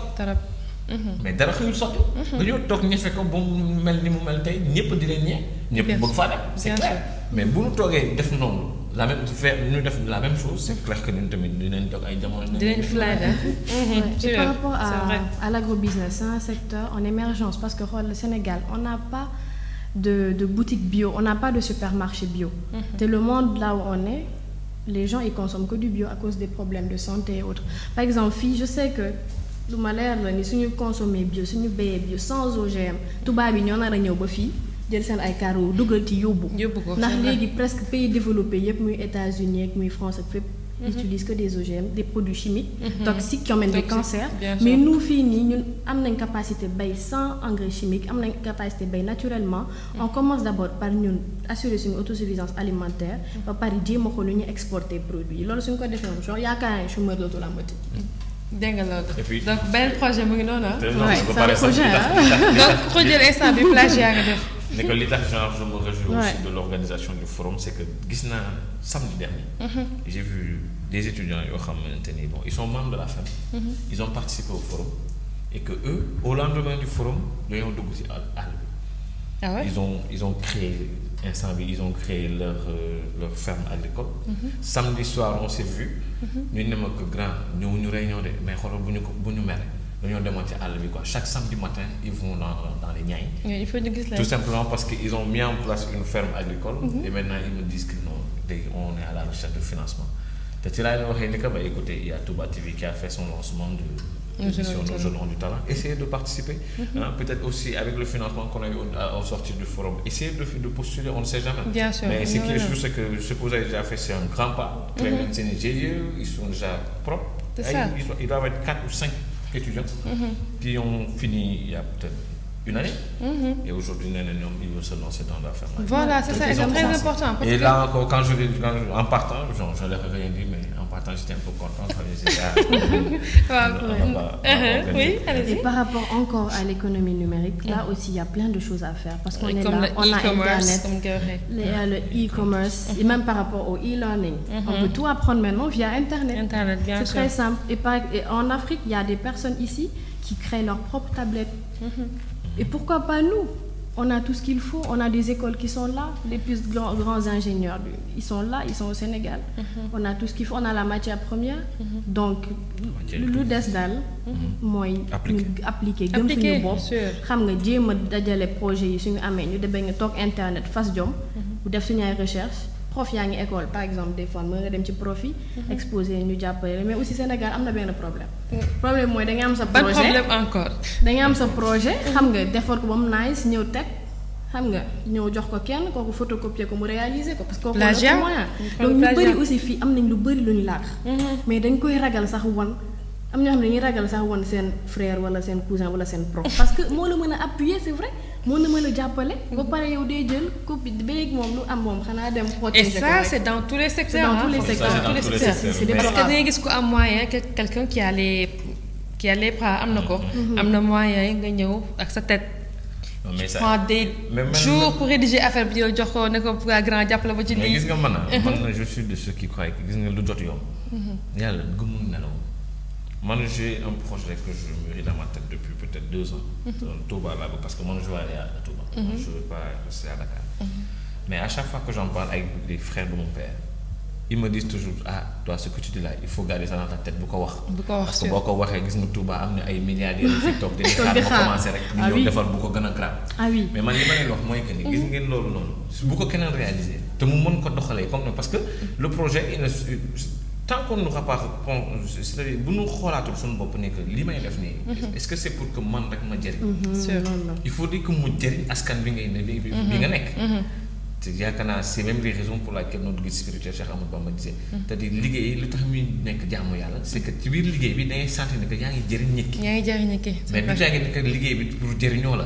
mais dara xëyul sotti. dañoo toog ñefe ko ba mu mel ni mu mel tey ñëpp di leen ñee. ñëpp bëgg faa dem c'est clair. mais bu ñu toogee def noonu ñu def la même chose c'est clair que ñun tamit dinañ toog ay jamono. dinañ flatter. Et par rapport à l'agrobusiness c'est un secteur en émergence parce que xool le Sénégal on n'a pas de boutique bio on n'a pas de supermarché bio. te le monde là où on est les gens ils consomment que du bio à cause des problèmes de santé et autres par exemple fii je sais que. lu ma leer la ni suñu consommer bio suñu béyee bio sans OGM tubaab yi ñoo nar a ñëw ba fii jël seen ay carreaux dugal ci yóbbu ko ndax léegi presque pays développés yépp muy États-Unis ak muy France ak fépp utilisent que des OGM des produits chimiques toxiques qui amènent des cancers mais nous fii nii ñun am nañ capacité bay sans engrais chimique am nañ capacité bay naturellement on commence d'abord par ñun assurer suñu autosuffisance alimentaire ba pare jéem a xool lu ñuy exporter produits yi loolu suñu ko defee moom genre yaakaar naa chômeur dootul amati. dégg nga loolu. donc benn projet mu ngi noonu ah. c'est un projet donc projet instant bi plage yaa nga def. ne que li tax genre je me réjouis aussi de l'organisation du forum c'est que gis naa samedi dernier. j'ai vu des étudiants yoo xamante ni bon ils sont membres de la famille. ils ont participé au forum et que eux au lendemain du forum dañoo dugg ci àll bi. Ah ouais? Ils ont créé ils ont créé leur ferme agricole. Samedi soir on s'est vu. ñu ne ma que grand ñu réunion de mais xoolal bu ñu mere dañoo demoon ci àll bi quoi chaque samedi matin ils vont dans les Niayes. Il faut ñu gis la. Tout simplement parce que ils ont mis en place une ferme agricole. Et maintenant ils me disent que non léegi on est à la recherche de financement. te ci laay waxee ni que bah écoutez il y a Touba TV qui a fait son lancement de. Nos jeunes ont du talent. Essayez de participer. Peut-être aussi avec le financement qu'on a eu au sortir du forum. Essayez de postuler, on ne sait jamais. Bien sûr. Mais ce qui est sûr, c'est que ce que vous avez déjà fait, c'est un grand pas. C'est une GIE, ils sont déjà propres. C'est ça. Il doit y avoir 4 ou 5 étudiants qui ont fini il y a peut-être une année. Et aujourd'hui, ils veulent se lancer dans la ferme. Voilà, c'est ça. C'est très important. Et là encore, quand en partant, je leur ai rien dit, mais en partant. partant, j'étais un peu content. Oui, et par rapport encore à l'économie numérique, là aussi il y a plein de choses à faire parce qu'on est comme là, on a e-commerce, Internet, le e-commerce, et même par rapport au e-learning. On peut tout apprendre maintenant via Internet. Internet, bien C'est sûr. très simple. Et en Afrique, il y a des personnes ici qui créent leur propre tablette. Et pourquoi pas nous? On a tout ce qu'il faut, on a des écoles qui sont là, les plus grands ingénieurs, ils sont là, ils sont au Sénégal. On a tout ce qu'il faut, on a la matière première. Donc, lu des daal mooy appliquer gëm suñu bopp xam nga jéem a dajale projet yi suñu amee ñu demee nga toog internet fas jom bu def suñu ay recherche prof yaa ngi école par exemple des fois mën nga dem ci prof yi exposé ñu jàppale mais aussi Sénégal am na benn problème mooy da nga am sa projet problème encore da nga am sa projet xam nga defar ko ba mu nice ñëw teg xam nga ñëw jox ko kenn kooku photocopier ko mu réaliser ko parce que kooku ëpp moyen donc ñu bëri aussi fii am nañ lu bëri lu ñu làkk mais dañ koy ragal sax won am ñoo xam ne dañuy ragal sax won seen frère wala seen cousin wala seen prof parce que moo la mën a appuyer c'est vrai moo la mën a jàppale ba pare yow day jël copie ba léegi moom lu am moom xanaa dem protéger et ça c'est dans tous les secteurs dans tous les secteurs parce que dañuy gis ko am moyen quelqu'un qui a les bras am na ko am na moyen nga ñëw ak sa tête mais ça prend des jours pour rédiger affaire bi yow jox ko ne ko grand jàppale ba ci lii. mais gis nga man je suis de ceux qui croient que gis nga lu jot yomb. yàlla gëmul nelaw. Man j'ai un projet que je mûris dans ma tête depuis peut-être 2 ans. Touba là parce que moi je vais aller à Touba. Je ne veux pas rester à Dakar. Mais à chaque fois que j'en parle avec les frères de mon père, ils me disent toujours toi ce que tu dis là il faut garder ça dans ta tête bu ko wax. parce que boo ko waxee gis nga Touba am na ay milliardaires yu fi toog dañuy xaar ba commencé rek. ñu ñëw defar bu ko gën a grave. mais man li ma leen wax mooy que ni gis ngeen loolu noonu bu ko keneen réaliser te mu mën ko doxalee comme parce que le projet tant qu'on n'aura pas c'est-à-dire bu ñu xoolaatul suñu bopp ne que li may def nii. est-ce que c'est pour que man rek ma jëriñ. il faut dire que mu jëriñ askan bi ngay ne bi nga nekk. te yaakaar naa c'est même les raisons pour laquelle notre guide spirituel Cheikh Ahmadou Bamba disait c'est-à-dire liggéey lu tax muy nekk jaamu yàlla c'est que ci biir liggéey bi da ngay sentir ne que yaa ngi jëriñ nit ki. yaa ngi jëriñ nit ki mais du yaa ngi nekk liggéey bi pour jëriñoo la.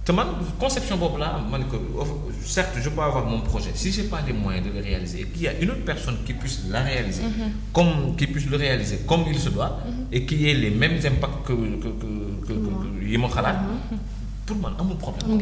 te man conception boobu laa am man que certes je peux avoir mon projet si j'ai pas les moyens de le réaliser et qu'il y a une autre personne qui puisse la réaliser. qui puisse le réaliser comme il se doit. et qui ait les mêmes impacts que yi ma xalaat. pour man amul problème.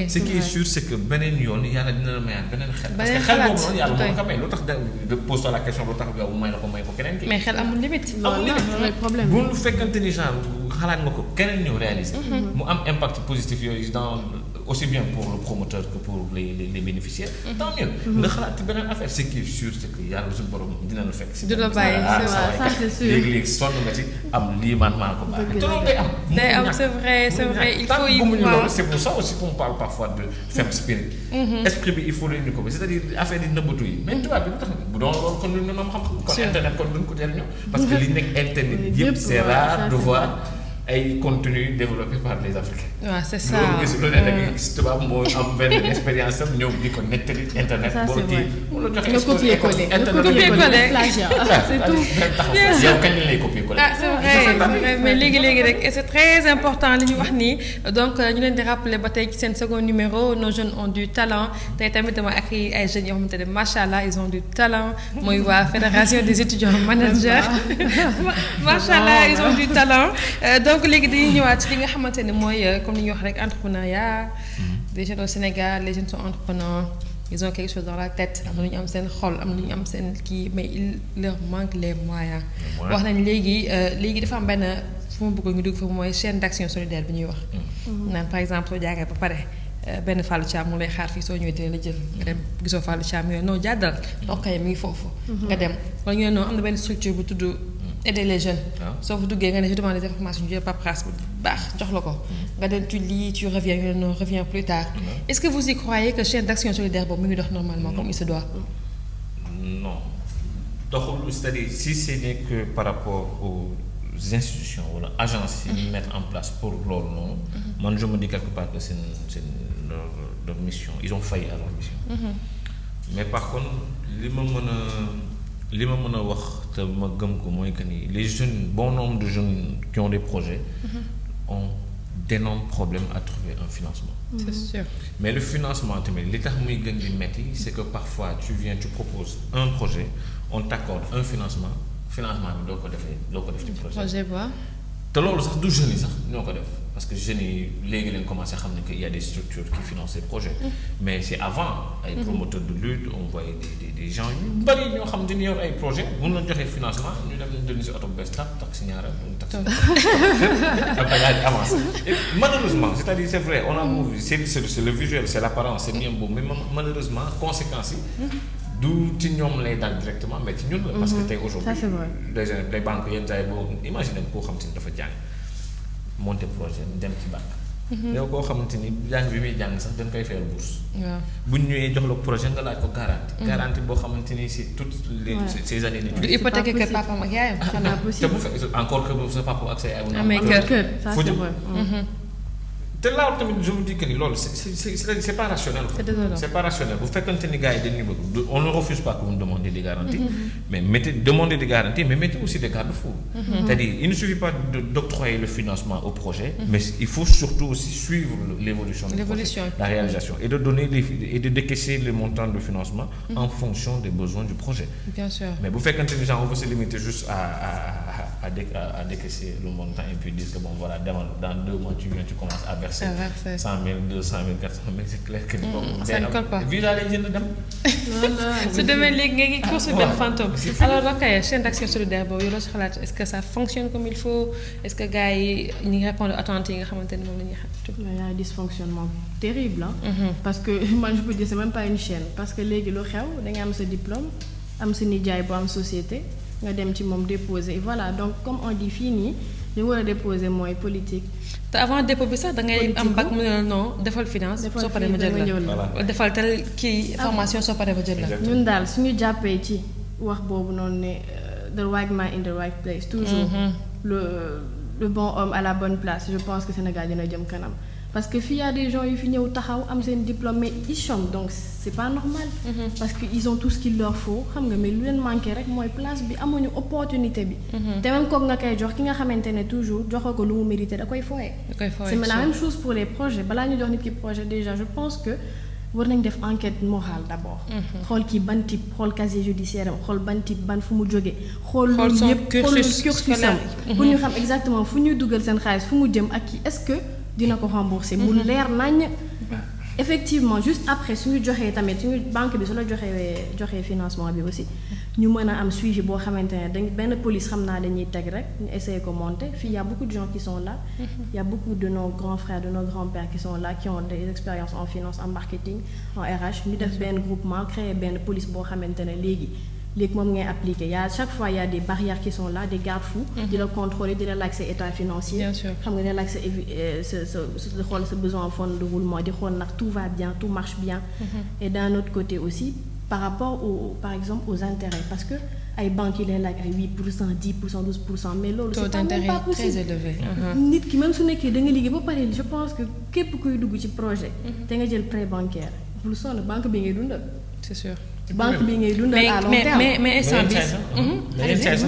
ce qui est sûr c'est que beneen yoon yàlla dina la mayaat beneen xel. parce que xel boobu noonu yàlla moo ko may lu tax de pose la question lu tax nga may la ko may ko keneen ki. mais xel amul limite. amul limite problème bu ñu fekkante ni genre xalaat nga ko keneen ñëw réaliser. mu am impact positif yooyu dans aussi bien pour le promoteur que pour les bénéficiaires. tant mieux. nga xalaat ci beneen affaire ce qui est sûr c'est que yàlla suñu borom dina la fekk. du la bàyyi ça c'est sûr léegi sonn nga ci am lii man maa ko baax. te loolu day am. day am c'est vrai il faut y c'est pour ça aussi qu'on parle parfois de faible spirit. esprit bi il faut leen ñu ko c'est-à-dire affaire di nëbbatu yi. mais tubaab bi lu tax bu doon loolu kon ñu am xam-xam. kon internet kon duñ ko jëriñoo. parce que li nekk internet yëpp c'est rare de voir ay contenu développé par les Africains. waaw c'est ça loolu gis lu ne da ngay gis tubaab moo am benn expérience am ñëw di ko nettali internet. ça c'est vrai boo la nga copier-coller c'est tout. yow kañ la lay copier-coller. c'est vrai mais léegi rek et c'est très important li ñu wax nii donc ñu leen di rappeler ba tey ci seen second numéro nos jeunes ont du talent tey tamit dama ak ay jeunes yoo xamante ne macha allah ils ont du talent mooy waa fédération des étudiants managers macha allah ils ont du talent donc léegi dañuy ñëwaat ci li nga xamante ne mooy comme ni ñuy wax rek entrepreneuriat les jeunes au Sénégal les jeunes sont entrepreneurs ils ont quelque chose dans la tête am na ñu am seen xol am na ñu am seen kii mais il leur manque les moyens. wax nañ léegi dafa am benn fu mu bëgg ñu dugg foofu mooy chaîne d'action solidaire bi ñuy wax. naan par exemple soo jaagee ba pare benn Fallou Thiam mu lay xaar fii soo ñëwee dina la jël nga dem gisoo Fallou Thiam yooyu non jàddal ok mi ngi foofu. nga dem wala ñu ne non am na benn structure bu tudd. aider les jeunes. soo fa duggee nga ne je demande des informations ñu jël paperasse bu baax jox la ko. nga dem tu lis tu reviens ñu ne non reviens plus tard. est-ce que vous y croyez que chaîne d'action solidaire boobu mi ngi dox normalement comme il se doit. non doxul c'est-à-dire si ce n'est que par rapport aux institutions wala agences yi ñu mettre en place pour loolu noonu. man je me dis quelque part que c'est leur mission ils ont failli à leur mission. mais par contre li ma mën a wax te ma gëm ko mooy que ni les jeunes bon nombre de jeunes qui ont des projets ont d'énormes problèmes à trouver un financement. C'est sûr. Mais le financement tamit li tax muy gën di metti c'est que parfois tu proposes un projet on t'accorde un financement bi doo ko def ci projet. te loolu sax du jeunes yi sax ñoo ko def parce que jeunes yi léegi lañ commencé xam ne que y a des structures qui financent ces projets. Mais c'est avant ay promoteurs de lutte on voyait des gens yu bari ñoo xam ne yor ay projets mun na joxe financement ñu dem nañ jënd si oto bu bees taxi ñaareel taxi après yaa di avancé. Malheureusement c'est-à-dire c'est vrai on a beau c'est le visuel c'est l'apparence c'est bien beau mais malheureusement conséquences yi. du ci ñoom lay dal directement mais ci ñun la. parce que tey aujourd'hui des banques yenn saa yi boo imaginer koo xam te ni dafa jàng monter projet dem ci banque. yow koo xamante ni jàng bi muy jàng sax dañ koy fayal bourse. waaw bu ñu ñëwee jox la projet nga laaj ko garantie. garantie boo xamante ni c'est toutes ces années d'études. du hypothèque kër papaam ak yaayam. xanaa possible te bu fekk encore que sa papa ak sa yaay. amee kër ça c'est vrai. te laaw tamit je me dis que ni loolu c'est pas rationnel. C'est pas rationnel bu fekkante ni gars yi dañuy bëgg on ne refuse pas que vous demandez des garanties. mais demandez des garanties mais mettez aussi des garde-fous. C'est-à-dire il ne suffit pas d'octroyer le financement au projet. mais il faut surtout aussi suivre l'évolution du projet, la réalisation et de donner et de décaisser les montants de financement en fonction des besoins du projet. Bien sûr. Mais bu fekkante ni genre on veut se limiter juste à décaisser le montant et puis dire que bon voilà dans 2 mois tu commences à verser 100 000 200 000 400 000 c'est clair que ça ne colle pas. visa lay jënd dem. su demee léegi nga ngi course benn fantôme. alors Rokhaya chaîne d'action solidaire boobu yow loo si xalaat est-ce que ça fonctionne comme il faut est-ce que gars yi ñu ngi répondre attentes yi nga xamante ni moom la ñuy xam. il y a un dysfonctionnement terrible parce que moi je peux dire c'est même pas une chaîne parce que léegi lu xew da nga am sa diplôme am sa nijaay bu am société nga dem ci moom déposer voilà donc comme on dit fii nii li war a déposer mooy politique. te avant dépôt bi sax da ngay am bac mu ne la non defal finance. soo paree ma jël la defal tel kii formation soo paree ma jël la. ñun daal suñu jàppee ci wax boobu noonu ne the right man in the right place. toujours le bon homme à la bonne place je pense que Sénégal dina jëm kanam. parce que fii y a des gens yu fi ñëw taxaw am seen diplôme mais ils chôment donc c'est pas normal. parce que ils ont tout ce qu'il leur faut xam nga mais lu leen manqué rek mooy place bi amuñu opportunité bi. te même kooku nga koy jox ki nga xamante ne toujours joxoo ko lu mu mérité da koy fooye. c'est la même chose pour les projets balaa ñu jox nit ki projet déjà je pense que war nañ def enquête morale d'abord. xool kii ban type xool casier judiciaire am xool ban type ban fu mu jógee. xool loolu yëpp cursus am pour ñu xam exactement fu ñuy dugal seen xaalis fu mu jëm ak kii est-ce que. dina ko rembourser mu leer nañ effectivement juste après suñu joxee tamit suñu banque bi su la joxee financement bi aussi ñu mën a am suivi boo xamante ne dañ benn police xam naa dañuy teg rek ñu essayer ko monter fii y a beaucoup de gens qui sont là il y a beaucoup de nos grands frères de nos grands-pères qui sont là qui ont des expériences en finance en marketing en RH ñu def benn groupement créer benn police boo xamante ne léegi moom ngay appliquer chaque fois il y a des barrières qui sont là des garde-fous di la contrôler di la laaj sa état financier xam nga di la laaj sa xool sa besoin en fonds de roulement di xool nag tout va bien tout marche bien et d'un autre côté aussi par rapport par exemple aux intérêts parce que ay banques yi lay laaj ay 8% 10% 12% mais loolu c'est pas même pas possible très élevé. nit ki même su nekkee da nga liggéey ba pare je pense que képp kuy dugg ci projet te nga jël prêt bancaire bul sonn banque bi ngay dundal c'est sûr. banque bi ngay dundal à long terme mais instant bi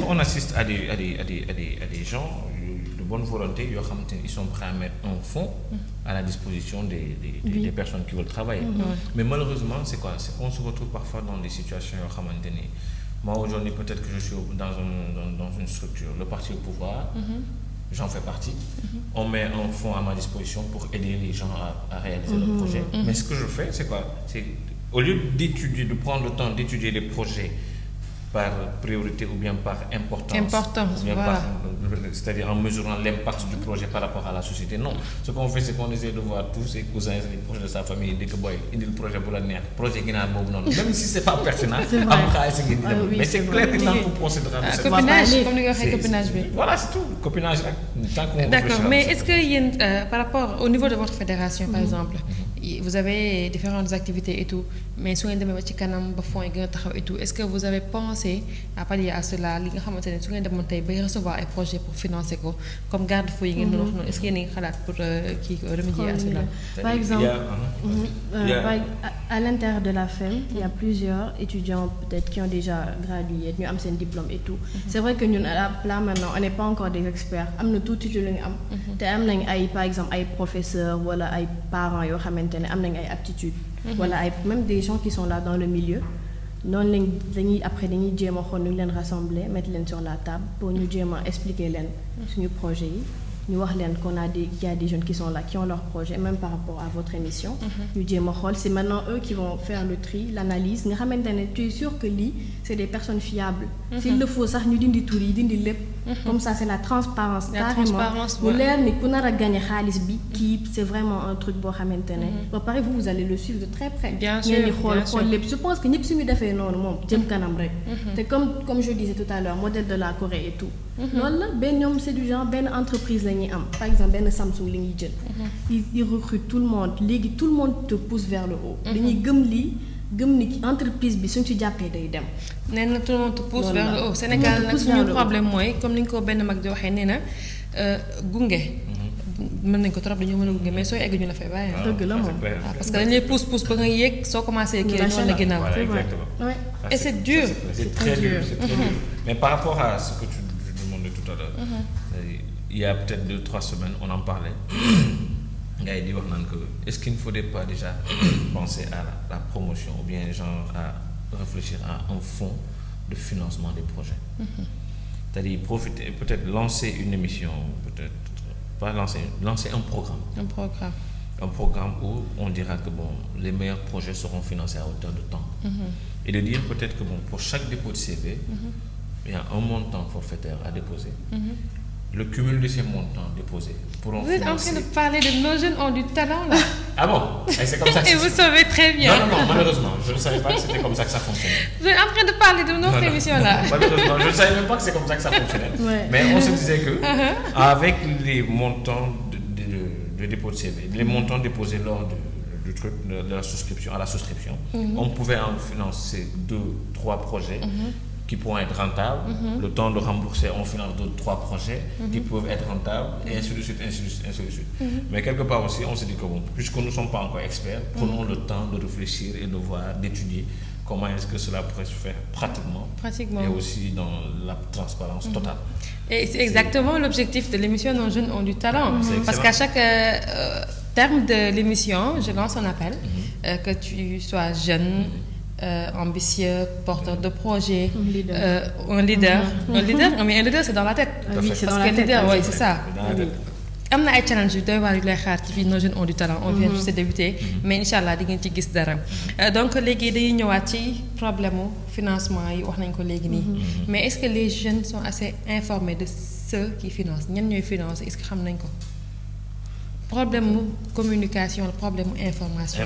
on assiste à des gens de bonne volonté yoo xamante ni ils sont prêts à mettre un fonds à la disposition des personnes qui veulent travailler. Mais malheureusement c'est quoi c'est qu'on se retrouve parfois dans des situations yoo xamante ni moi aujourd'hui peut-être que je suis dans une structure le parti au pouvoir. J'en fais partie. On met un fonds à ma disposition pour aider les gens à réaliser leur projet. Mais ce que je fais c'est quoi c'est au lieu de prendre le temps d'étudier les projets par priorité ou bien par importance voilà. C'est-à-dire en mesurant l'impact du projet par rapport à la société non ce qu'on fait c'est qu'on essaie de voir tous ses cousins et les proches de sa famille di ko boy indi le projet bu la neex projet ginaar boobu noonu même si c'est pas pertinent am xaalis ngi di dem mais c'est clair que tant qu'on procédera de cette copinage comme ni nga waxee copinage bi voilà c'est tout copinage rek tant qu'on d'accord mais est-ce que yéen par rapport au niveau de votre fédération par exemple vous avez différentes activités et tout mais su ngeen demee ba ci kanam ba fonds yi gën a taxaw et tout est-ce que vous avez pensé à pallier à cela li nga xamante ne su ngeen demoon tey bay recevoir ay projets pour financer ko comme garde-fou yi ngeen doon wax noonu est-ce que yéen a ngi xalaat pour kii remédier à cela. Par exemple, à l'intérieur de la FEM, il y a plusieurs étudiants peut-être qui ont déjà gradué, ñu am seen diplôme et tout. C'est vrai que ñun là maintenant on n'est pas encore des experts am na tuuti lu ñu am. te am nañ ay par exemple ay professeurs wala ay parents yoo xamante ne am nañ ay aptitudes. wala ay même des gens qui sont là dans le milieu. noonu lañ dañuy jéem a xool ñu leen rassembler mettre leen sur la table pour ñu jéem a expliquer leen suñu projet yi. ñu wax leen qu'on a qu'il y a des jeunes qui sont là qui ont leur projet même par rapport à votre émission. ñu jéem a xool c'est maintenant eux qui vont faire le tri l'analyse nga xamante ne tu es sûr que lii c'est des personnes fiables. s'il le faut sax ñu dindi tur yi dindi lépp. comme ça c'est la transparence carrément mu leer ni ku nar a gagner xaalis bi kii c'est vraiment un truc boo xamante ne. ba pare vous allez le suivre de très près. bien sûr ngeen di xool lépp je pense que ñëpp suñu defee noonu moom jëm kanam rek. te comme je disais tout à l'heure modèle de la Corée et tout. loolu la benn ñoom c'est du genre benn entreprise la ñuy am par exemple benn Samsung li ñuy jël. ils recrutent tout le monde léegi tout le monde te pousse vers le haut. dañuy gëm ni entreprise bi suñ ci jàppee day dem. nee na tout le monde te pousse vers le haut Sénégal nag suñu problème mooy comme ni nga ko benn mag di waxee nee na gunge. mën nañ ko trop dañoo mën a gunge mais sooy egg ñu la fay bàyyi. dëgg la moom parce que dañ lay pousse ba nga yéeg soo commencé kii rek ñu la ginnaaw. Voilà, exactement. Ouais. Et c'est dur. C'est très dur. Mais par rapport à ce que tu demandais tout à l'heure, il y a peut-être 2-3 semaines, on en parlait. Gars yi di wax naan que est-ce qu'il ne faudrait pas déjà penser à la promotion ou bien genre à réfléchir à un fonds de financement des projets. C'est-à-dire profiter, peut-être lancer une émission, peut-être pas lancer un programme. Un programme où on dira que bon, les meilleurs projets seront financés à hauteur de temps. Et de dire peut-être que bon, pour chaque dépôt de CV, il y a un montant forfaitaire à déposer. Le cumul de ces montants déposés pourront financer... Vous êtes en train de parler de nos jeunes ont du talent là. Ah bon? Et c'est comme ça que Et vous savez très bien. Non, malheureusement, je ne savais pas que c'était comme ça que ça fonctionnait. Vous êtes en train de parler de notre émission là. Malheureusement, je ne savais même pas que c'est comme ça que ça fonctionnait. Ouais. Mais on se disait que avec les montants de dépôt de CV, les montants déposés lors du truc de la souscription, on pouvait en financer 2-3 projets qui pourront être rentables. Le temps de rembourser, on finance d'autres 3 projets qui peuvent être rentables, et ainsi de suite. Mais quelque part aussi, on se dit que bon, puisque nous ne sommes pas encore experts, prenons le temps de réfléchir et de voir, d'étudier comment est-ce que cela pourrait se faire pratiquement. Et aussi dans la transparence totale. Et c'est exactement l'objectif de l'émission Nos jeunes ont du talent. Parce qu'à chaque terme de l'émission, je lance un appel, que tu sois jeune, ambitieux, porteur de projet, un leader. Mais un leader c'est dans la tête. Oui, c'est dans la tête. Oui, c'est ça. am na ay challenge yu doy waar yu lay xaar ci fii Nos jeunes ont du talent. On vient juste de débuter mais incha allah di ngeen ci gis dara. Donc léegi dañuy ñëwaat ci problème mu financement yi wax nañ ko léegi nii. Mais est-ce que les jeunes sont assez informés de ceux qui financent ñan ñooy financer est-ce que xam nañ ko. Problème mu communication problème mu information.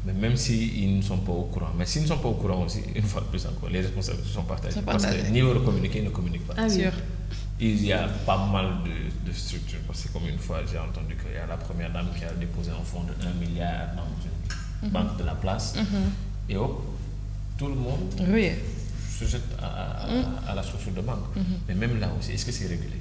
Mais même s'ils ne sont pas au courant, mais s'ils ne sont pas au courant aussi, une fois de plus encore, les responsabilités sont partagées. Parce que ni eux communiquer ne communiquent pas. Ah, sûr. Il y a pas mal de structures, parce que comme une fois j'ai entendu qu'il y a la première dame qui a déposé un fonds de 1 milliard dans une banque de la place, et hop, tout le monde se jette à la structure de banque. Mais même là aussi, est-ce que c'est régulé?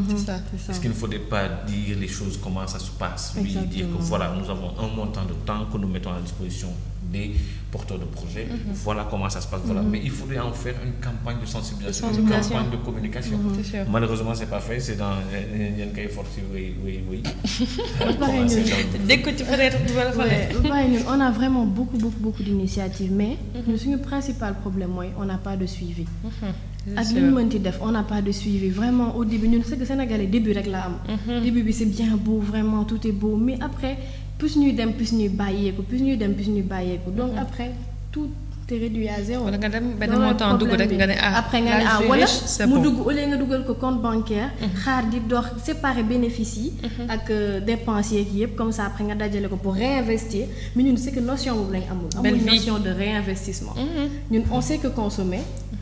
C'est ça. Est-ce qu'il ne faudrait pas dire les choses, comment ça se passe, oui, dire que voilà, nous avons un montant de temps que nous mettons à disposition des porteurs de projets, voilà comment ça se passe, voilà. Mais il faudrait en faire une campagne de sensibilisation, une campagne de communication. Malheureusement, c'est pas fait, c'est dans une cahier forti, oui. Dès que tu peux être on a vraiment beaucoup d'initiatives, mais notre principal problème, on n'a pas de suivi. Ak li ñu mënti def on n'a pas de suivi vraiment au début ñun c'est que Sénégalais début rek la am. Début bi c'est bien beau vraiment tout est beau mais après plus ñuy dem plus ñuy bàyyeeku donc après tout est réduit à zéro. wala nga dem benn montant dugg rek nga ne après nga ne wala mu dugg au lieu nga dugal ko compte bancaire. xaar di dox séparer bénéfices yi. ak dépenses yeeg yëpp comme ça après nga dajale ko pour réinvestir mais ñun c'est que notion boobu lañ amul notion de réinvestissement. Ñun on sait que consommer.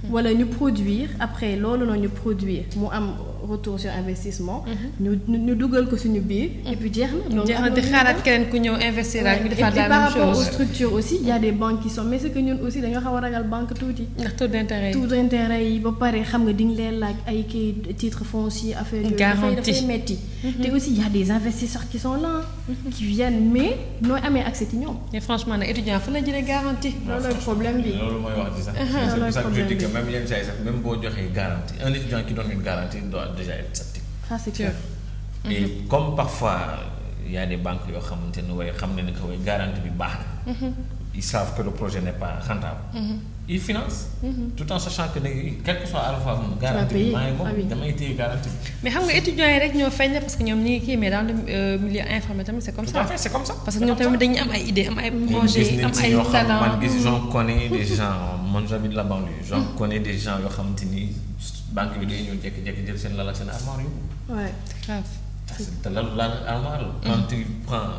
wala ñu produire après loolu noonu ñu produire mu am retour sur investissement. ñu dugal ko suñu biir. et puis jeex na. donc jeex na di xaaraat keneen ku ñëw investir ak ñu defaat la même chose. et par rapport aux structures aussi il y a des banques qui sont mais c'est que ñun aussi dañoo xaw a ragal banque tuuti. ndax taux d'intérêt yi taux d'intérêt yi ba pare xam nga di nga leen laaj ay kii titre foncier affaire yooyu. dafay metti te aussi il y a des investisseurs qui sont là. qui viennent mais nooy amee accès ci ñoom. mais franchement nag étudiant fa la jëlee garantie. loolu problème bi loolu mooy wax ji sax. c'est pour ça que je dis que même yenn saa yi sax même boo joxee garantie un étudiant qui donne une garantie doit déjà être sceptique. ça c'est clair. et comme parfois il y a des banques yoo xamante ne waaye xam ne que waaye garantie bi baax na. ils savent que le projet n'est pas rentable. Ils financent. Tout en sachant que quel que soit alpha moom garantie bi maa ngi moom damay téye garantie bi. mais xam nga étudiants yi rek ñoo feeñ parce que ñoom ñi ngi kii mais dans le milieu informel tamit c'est comme ça. tout à fait c'est comme ça. parce que ñoom tamit dañuy am ay idées am ay projets am ay talents. man gis j'en connais des gens man j'habite la banlieue. j'en connais des gens yoo xamante ni banque bi day ñëw jékki-jékki jël seen lal ak seen armoire yu. ouais grave. te lan armoire la. quand tu prends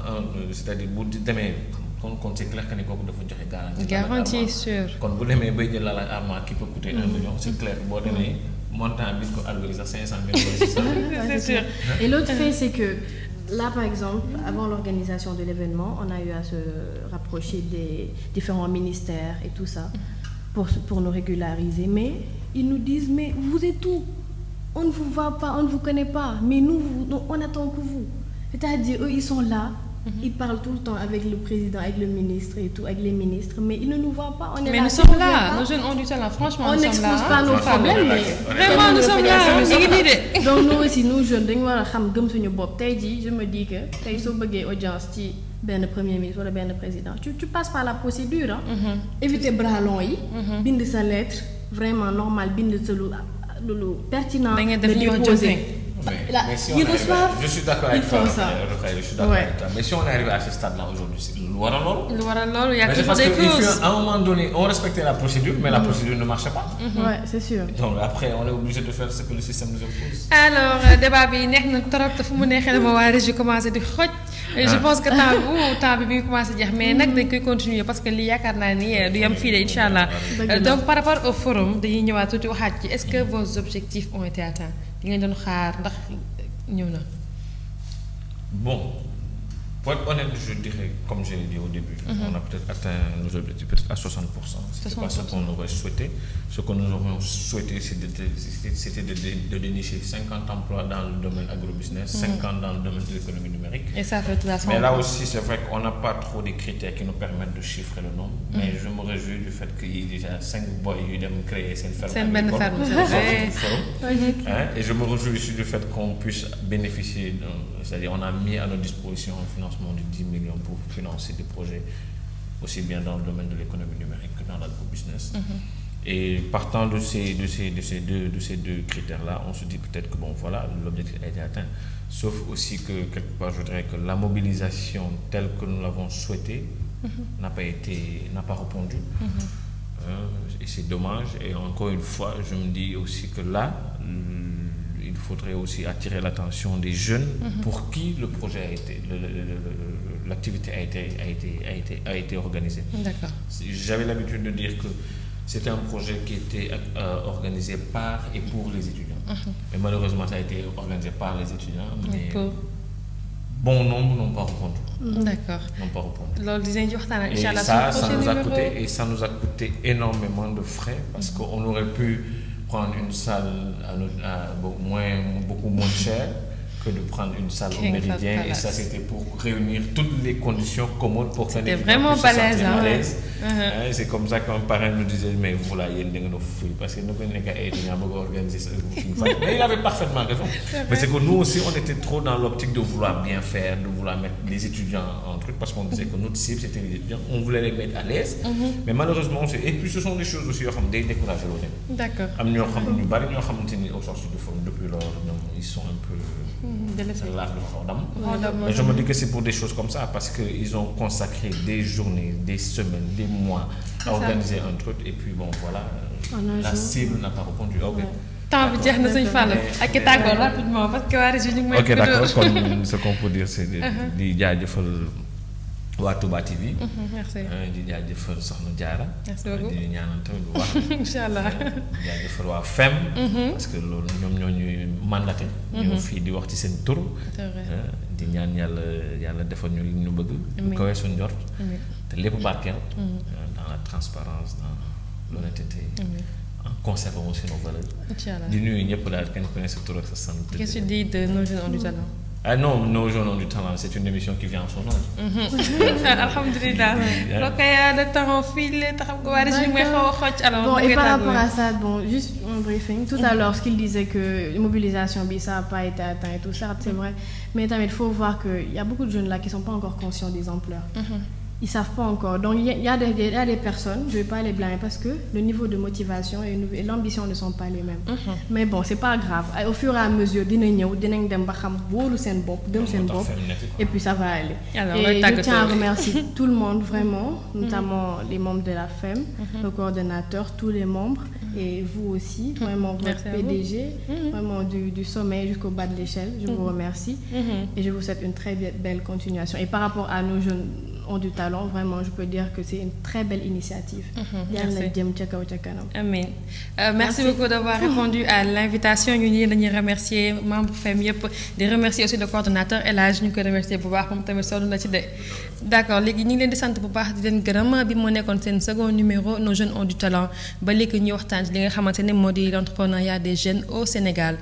c'est-à-dire bu demee. kon c'est clair que ni kooku dafa joxe garantie. garantie sûr. kon bu demee bay jël la armoire qui peut coûter 1 million c'est clair boo demee montant bi ko alloué sax 500 000 c'est sûr. et l'autre fait c'est que là par exemple avant l'organisation de l'événement on a eu à se rapprocher des différents ministères et tout ça pour nous régulariser mais ils nous disent mais vous êtes où on ne vous voit pas on ne vous connaît pas mais nous on attend que vous c'est-à-dire eux ils sont là. Ils parlent tout le temps avec le président, avec le ministre et tout, avec les ministres, mais ils ne nous voient pas. On est mais là, nous sommes là, nos jeunes ont du talent, franchement. On n'expose pas nos problèmes, mais vraiment nous sommes là. Donc nous aussi, nous jeunes, dañu war a xam gëm suñu bopp. Tey jii je me dis que tey soo bëggee audience ci benn premier ministre wala benn président, tu passes par la procédure, hein. Éviter bras longs yi. Bind sa lettre vraiment normal, bind sa lu pertinent. Da ngeen def déposer. Mais si je suis d'accord avec toi. Je suis d'accord avec toi. Mais si on est arrivé à ce stade-là aujourd'hui, c'est le waral loolu. Il y a parce qu'à un moment donné, on respectait la procédure, mais la procédure ne marchait pas. Ouais, c'est sûr. Donc après, on est obligé de faire ce que le système nous impose. Alors débat bi neex na trop te fu mu neexee dama waa régie commencé di xoj. Je pense que temps bi ngi commencé jeex mais nag dañ koy continuer parce que lii yaakaar naa ni du yam fii de incha allah. Donc par rapport au forum dañuy ñëwaat tuuti waxaat ci est-ce que vos objectifs ont été atteints. li ngeen doon xaar ndax ñëw na. Bon pour être honnête je dirais comme je l'ai dit au début. On a peut-être atteint nos objectifs peut-être à 60%. C'est pas ce qu'on aurait souhaité. Ce que nous aurions souhaité c'était de dénicher 50 emplois dans le domaine agrobusiness, 50 dans le domaine de l'économie numérique. Et ça fait tout la mais là aussi c'est vrai qu'on n'a pas trop de critères qui nous permettent de chiffrer le nombre. Mais je me réjouis du fait qu'il y ait déjà 5 boys yu dem créer seen ferme. seen benn ferme et je me réjouis aussi du fait qu'on puisse bénéficier c'est-à-dire on a mis à notre disposition un financement de 10 millions pour financer des projets aussi bien dans le domaine de l'économie numérique que dans l'agrobusiness. Et partant de ces deux critères-là, on se dit peut-être que bon voilà, l'objectif a été atteint. Sauf aussi que quelque part je dirais que la mobilisation telle que nous l'avons souhaitée n'a pas répondu. Et c'est dommage. Et encore une fois, je me dis aussi que là, il faudrait aussi attirer l'attention des jeunes pour qui le projet a été, l'activité a été organisée. D'accord. J'avais l'habitude de dire que c'était un projet qui était organisé par et pour les étudiants. Mais malheureusement, ça a été organisé par les étudiants. Mais bon nombre n'ont pas répondu. D'accord. N'ont pas répondu. loolu dinañ ci waxtaan ak incha allah. Ça nous a coûté énormément de frais parce qu'on aurait pu prendre une salle beaucoup moins chère que de prendre une salle au Méridien et ça c'était pour réunir toutes les conditions commodes pour faire des vraiment balèze. C'est comme ça qu'un parrain nous disait mais voilà yéen da ngeen a fuy parce que nous ko nekk ay étudiants bëgg a organiser ça mais il avait parfaitement raison. Mais c'est que nous aussi on était trop dans l'optique de vouloir bien faire, de vouloir mettre les étudiants en truc parce qu'on disait que notre cible c'était les étudiants, on voulait les mettre à l'aise. Mais malheureusement et puis ce sont des choses aussi yoo xam day décourager loo dem. D'accord. am ñoo xam ñu bari ñoo xamante ni au sortir du forum depuis lors ñoom ils sont un peu mais je me dis que c'est pour des choses comme ça parce que ils ont consacré des journées, des semaines, des mois à organiser un truc et puis bon voilà la cible n'a pas répondu. Temps bi jeex na Sëñ Fallou ak i tàggoo rapidement parce que waa région ñu ngi may. Ok d'accord kon ce qu'on peut dire c'est di jaajëfal waa Touba TV. merci di jaajëfal Soxna Diarra. merci beaucoup di ñaanal tamit bu baax. incha allah di jaajëfal waa FEM. parce que loolu ñoom ñoo ñuy mandaté. ñoo fii di wax ci seen tur. di ñaan yàlla defal ñu li ñu bëgg. bu kawee suñu njort. te lépp barkeel. dans la transparence dans l'honnêteté. en conservant aussi nos valeurs. incha allah di nuyu ñëpp daal kenn ku ne sa tur ak sa sant. qu'est-ce que tu dis de nos jeunes ont du talent. Ah non, Nos jeunes ont du talent, c'est une émission qui vient en son nom. Alhamdulillah. Donc, le temps file, bon, et par rapport à ça, bon, juste un briefing. Tout à l'heure, ce qu'il disait que l'immobilisation, ça n'a pas été atteint et tout ça, c'est vrai. Mais il faut voir qu'il y a beaucoup de jeunes là qui ne sont pas encore conscients des ampleurs. Ils ne savent pas encore. Donc, il y a des personnes, je ne vais pas les blâmer parce que le niveau de motivation et l'ambition ne sont pas les mêmes. Mais bon, ce n'est pas grave. Au fur et à mesure, et puis ça va aller. Alors, et je tiens à remercier tout le monde, vraiment, notamment les membres de la FEM, le coordonnateur, tous les membres, et vous aussi, vraiment, votre PDG, vraiment du sommet jusqu'au bas de l'échelle. Je vous remercie et je vous souhaite une très belle continuation. Et par rapport à nos jeunes ont du talent, vraiment, je peux dire que c'est une très belle initiative. Amen. Merci beaucoup d'avoir répondu à l'invitation. Nous voulons remercier les membres FEM, de remercier aussi le coordonnateur et là, je nous remercier pour voir comment tu as d'accord, nous voulons leen di sant bu baax di leen gërëm bi moo nekkoon seen second numéro nos jeunes ont du talent ba léegi ñuy waxtaan li nga xamante ne moo di l'entrepreneuriat des jeunes au Sénégal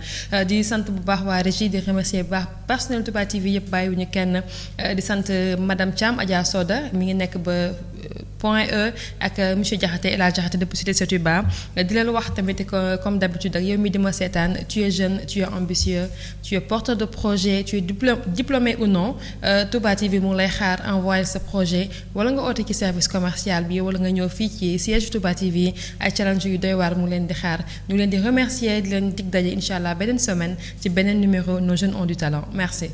di sant bu baax waa régie di remercier bu baax personnel Touba TV yëpp bàyyiwuñu kenn di sant madame Thiam Adja Soda mi ngi nekk ba Point E ak monsieur Diakhaté El Hadj Diakhaté depuis Cité Setouba di leen wax tamit comme d'habitude ak yow mi di ma seetaan tu es jeune tu es ambitieux tu es porteur de projet tu es diplômé ou non Touba TV mu ngi lay xaar envoyer ce projet wala nga oote ci service commercial bi wala nga ñëw fii ci siège Touba TV ay challenge yu doy waar mu leen di xaar ñu leen di remercier di leen dig daje incha allah beneen semaine ci beneen numéro nos jeunes ont du talent merci.